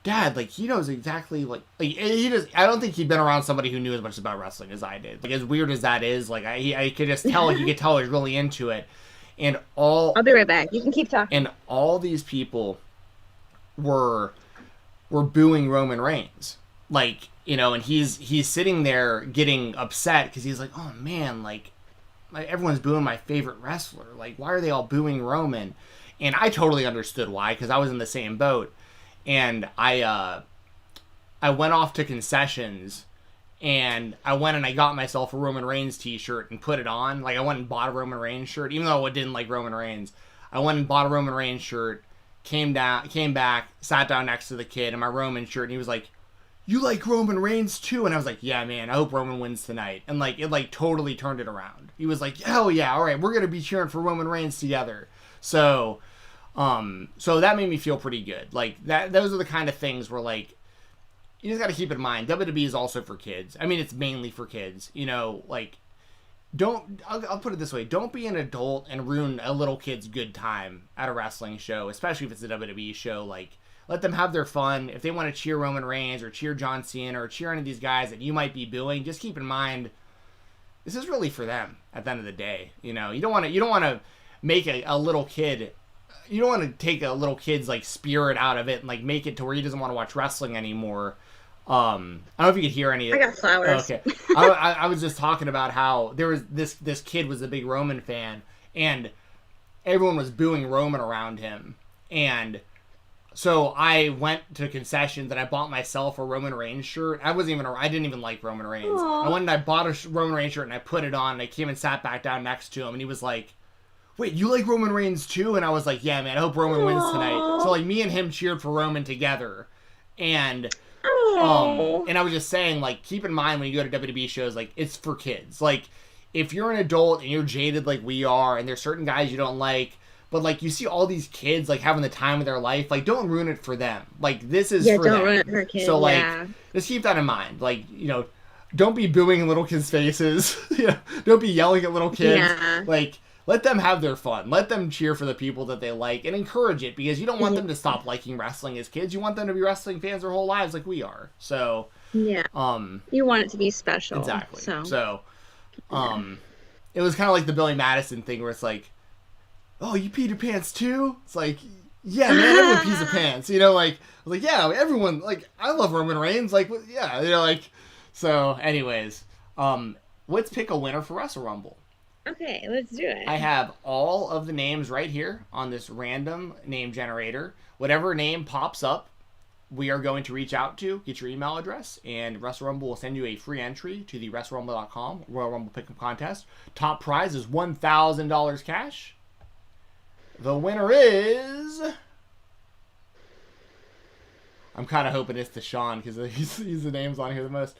Dad, like, he knows exactly, like he does. I don't think he'd been around somebody who knew as much about wrestling as I did. Like, as weird as that is, like, I could just tell, like, you could tell he was really into it. And I'll be right back. You can keep talking. And all these people were booing Roman Reigns, like, you know, and he's sitting there getting upset because he's like, oh man, like everyone's booing my favorite wrestler. Like, why are they all booing Roman? And I totally understood why, because I was in the same boat. And I went off to concessions, and I went and I got myself a Roman Reigns t-shirt and put it on. Like, I went and bought a Roman Reigns shirt, even though I didn't like Roman Reigns. I went and bought a Roman Reigns shirt, came back, sat down next to the kid in my Roman shirt, and he was like, you like Roman Reigns too? And I was like, yeah, man, I hope Roman wins tonight. And like, it like totally turned it around. He was like, hell yeah, all right, we're going to be cheering for Roman Reigns together. So that made me feel pretty good. Like, those are the kind of things where, like, you just got to keep in mind, WWE is also for kids. I mean, it's mainly for kids, you know, like, I'll put it this way, don't be an adult and ruin a little kid's good time at a wrestling show, especially if it's a WWE show. Like, let them have their fun. If they want to cheer Roman Reigns or cheer John Cena or cheer any of these guys that you might be booing, just keep in mind, this is really for them at the end of the day. You know, you don't want to make a little kid, you don't want to take a little kid's like spirit out of it and like make it to where he doesn't want to watch wrestling anymore. I don't know if you could hear any of it. I got flowers. Okay. I was just talking about how there was this kid was a big Roman fan, and everyone was booing Roman around him, and So I went to concessions and I bought myself a Roman Reigns shirt. I didn't even like Roman Reigns. Aww. I went and I bought a Roman Reigns shirt and I put it on and I came and sat back down next to him and he was like, "Wait, you like Roman Reigns too?" And I was like, "Yeah, man, I hope Roman wins tonight." So like me and him cheered for Roman together. And and I was just saying, like, keep in mind when you go to WWE shows, like, it's for kids. Like, if you're an adult and you're jaded like we are and there's certain guys you don't like, but like you see all these kids like having the time of their life, like don't ruin it for them. Like this is for them. Ruin it for kids. So like just keep that in mind. Like, don't be booing in little kids' faces. Don't be yelling at little kids. Yeah. Like let them have their fun. Let them cheer for the people that they like and encourage it because you don't want them to stop liking wrestling as kids. You want them to be wrestling fans their whole lives like we are. So you want it to be special. Exactly. So it was kind of like the Billy Madison thing where it's like, "Oh, you peed your pants too?" It's like, yeah, man, everyone pees their pants. Like, yeah, everyone, like, I love Roman Reigns. Like, yeah, like, so anyways, let's pick a winner for Wrestle Rumble. Okay, let's do it. I have all of the names right here on this random name generator. Whatever name pops up, we are going to reach out to, get your email address, and Wrestle Rumble will send you a free entry to the WrestleRumble.com Royal Rumble Pick'em Contest. Top prize is $1,000 cash. The winner is... I'm kind of hoping it's Deshaun because he's the names on here the most.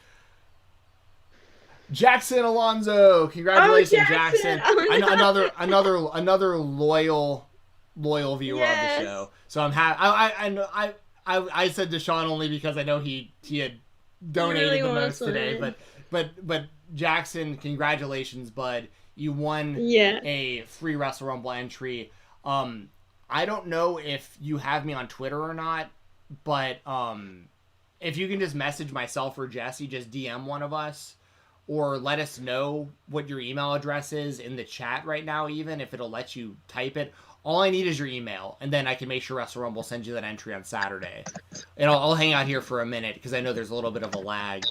Jackson Alonso, congratulations, Jackson! Another loyal viewer of the show. So I'm happy. I said Deshaun only because I know he had donated the most today. But Jackson, congratulations, bud! You won a free Wrestle Rumble entry. I don't know if you have me on Twitter or not, but if you can just message myself or Jessi, just DM one of us. Or let us know what your email address is in the chat right now, even if it'll let you type it. All I need is your email, and then I can make sure Wrestle Rumble sends you that entry on Saturday. And I'll hang out here for a minute, because I know there's a little bit of a lag.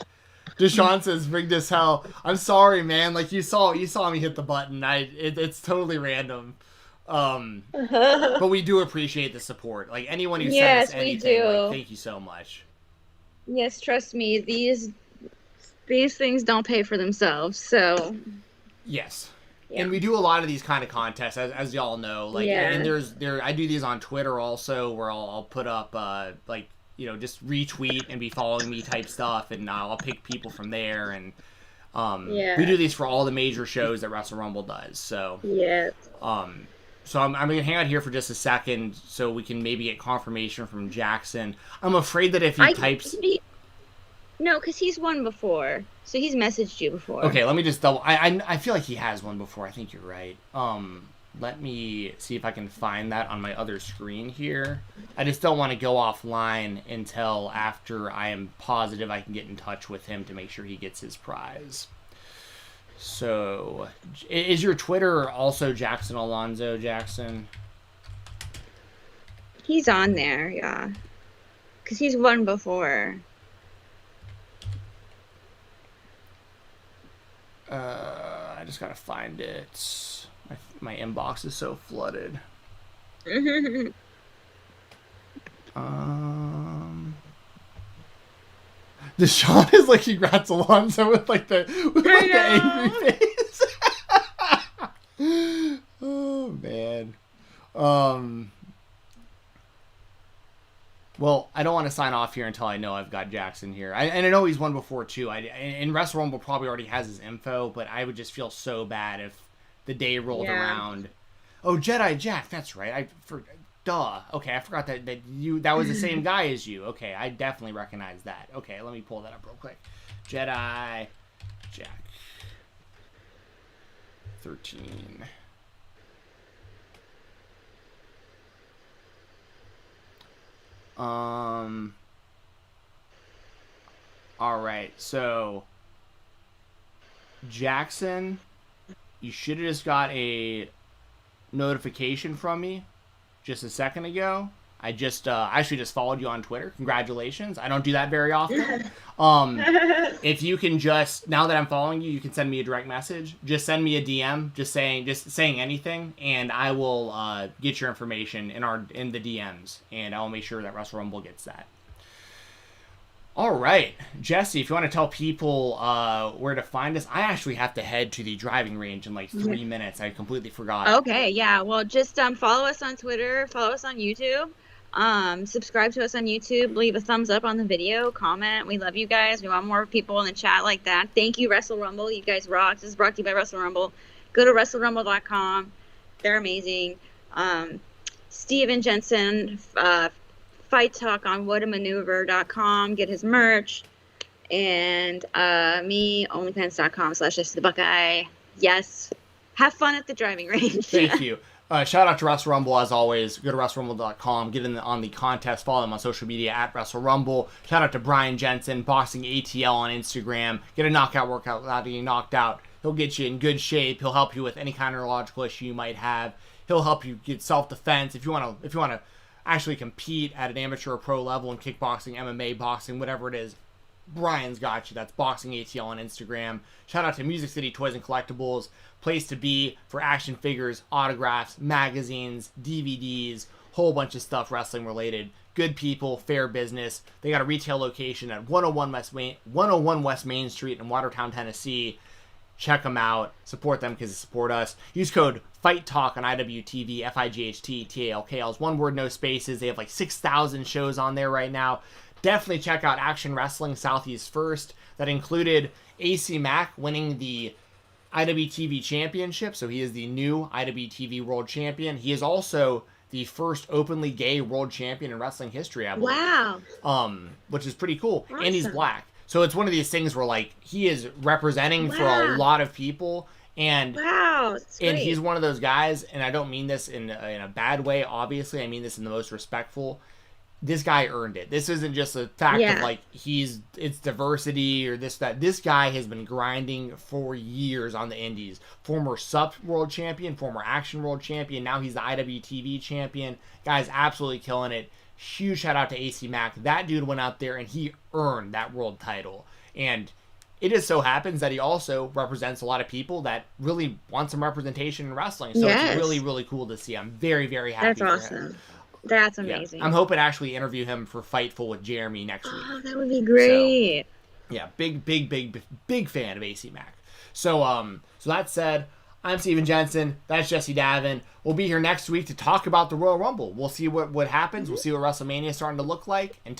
Deshaun says, "Bring this hell." I'm sorry, man. Like, you saw me hit the button. It's totally random. But we do appreciate the support. Like, anyone who sends us anything, like, thank you so much. Yes, trust me, these things don't pay for themselves, so... Yes. Yeah. And we do a lot of these kind of contests, as y'all know. Like, and I do these on Twitter also, where I'll put up, just retweet and be following me type stuff, and I'll pick people from there, and we do these for all the major shows that Wrestle Rumble does, so... Yeah. So I'm going to hang out here for just a second, so we can maybe get confirmation from Jackson. I'm afraid that if he types... No, because he's won before. So he's messaged you before. Okay, let me just double... I feel like he has one before. I think you're right. Let me see if I can find that on my other screen here. I just don't want to go offline until after I am positive I can get in touch with him to make sure he gets his prize. So, is your Twitter also Jackson Alonso, Jackson? He's on there, yeah. Because he's won before. I just gotta find it. My inbox is so flooded. Deshaun is like congrats Alonso with the angry face. Oh man. Well, I don't want to sign off here until I know I've got Jackson here. And I know he's won before, too. And Wrestle Rumble probably already has his info, but I would just feel so bad if the day rolled around. Oh, Jedi Jack, that's right. Duh. Okay, I forgot that was the same guy as you. Okay, I definitely recognize that. Okay, let me pull that up real quick. Jedi Jack. 13. Alright, so Jackson, you should have just got a notification from me just a second ago. I just actually just followed you on Twitter. Congratulations. I don't do that very often. If you can just, now that I'm following you, you can send me a direct message. Just send me a DM, just saying anything, and I will get your information in the DMs, and I'll make sure that Wrestle Rumble gets that. All right, Jessi, if you want to tell people where to find us, I actually have to head to the driving range in like 3 minutes. I completely forgot. Okay, yeah. Well, just follow us on Twitter, follow us on YouTube, subscribe to us on YouTube, leave a thumbs up on the video, comment. We love you guys. We want more people in the chat like that. Thank you, Wrestle Rumble. You guys rock. This is brought to you by Wrestle Rumble. Go to WrestleRumble.com. They're amazing. Steven Jensen, Fight Talk on whatamaneuver.com. Get his merch. And me, onlyfans.com/JessiTheBuckeye. Yes. Have fun at the driving range. Thank you. Shout out to Wrestle Rumble as always. Go to WrestleRumble.com. Get in on the contest. Follow them on social media at Wrestle Rumble. Shout out to Brian Jensen, Boxing ATL on Instagram. Get a knockout workout without getting knocked out. He'll get you in good shape. He'll help you with any kind of neurological issue you might have. He'll help you get self-defense if you want to actually compete at an amateur or pro level in kickboxing, MMA, boxing, whatever it is. Brian's got you. That's Boxing ATL on Instagram. Shout out to Music City Toys and Collectibles, place to be for action figures, autographs, magazines, DVDs, whole bunch of stuff wrestling related. Good people, fair business. They got a retail location at 101 West Main Street in Watertown, Tennessee. Check them out. Support them because they support us. Use code FIGHTTALK on IWTV, FIGHTTALK. One word, no spaces. They have like 6,000 shows on there right now. Definitely check out Action Wrestling Southeast First. That included AC Mack winning the IWTV Championship. So he is the new IWTV World Champion. He is also the first openly gay world champion in wrestling history, I believe. Wow. Which is pretty cool. Awesome. And he's black. So it's one of these things where like he is representing for a lot of people. And wow, and he's one of those guys, and I don't mean this in a bad way, obviously. I mean this in the most respectful. This guy earned it. This isn't just a fact of like it's diversity or this, that. This guy has been grinding for years on the indies. Former SUP world champion, former Action world champion. Now he's the IWTV champion. Guy's absolutely killing it. Huge shout out to AC Mack. That dude went out there and he earned that world title. And it just so happens that he also represents a lot of people that really want some representation in wrestling. So it's really, really cool to see. I'm very, very happy for him. That's amazing. Yeah. I'm hoping to actually interview him for Fightful with Jeremy next week. Oh, that would be great. So, yeah, big fan of AC Mack. So that said, I'm Steven Jensen. That's Jessi Davin. We'll be here next week to talk about the Royal Rumble. We'll see what happens. We'll see what WrestleMania is starting to look like. Until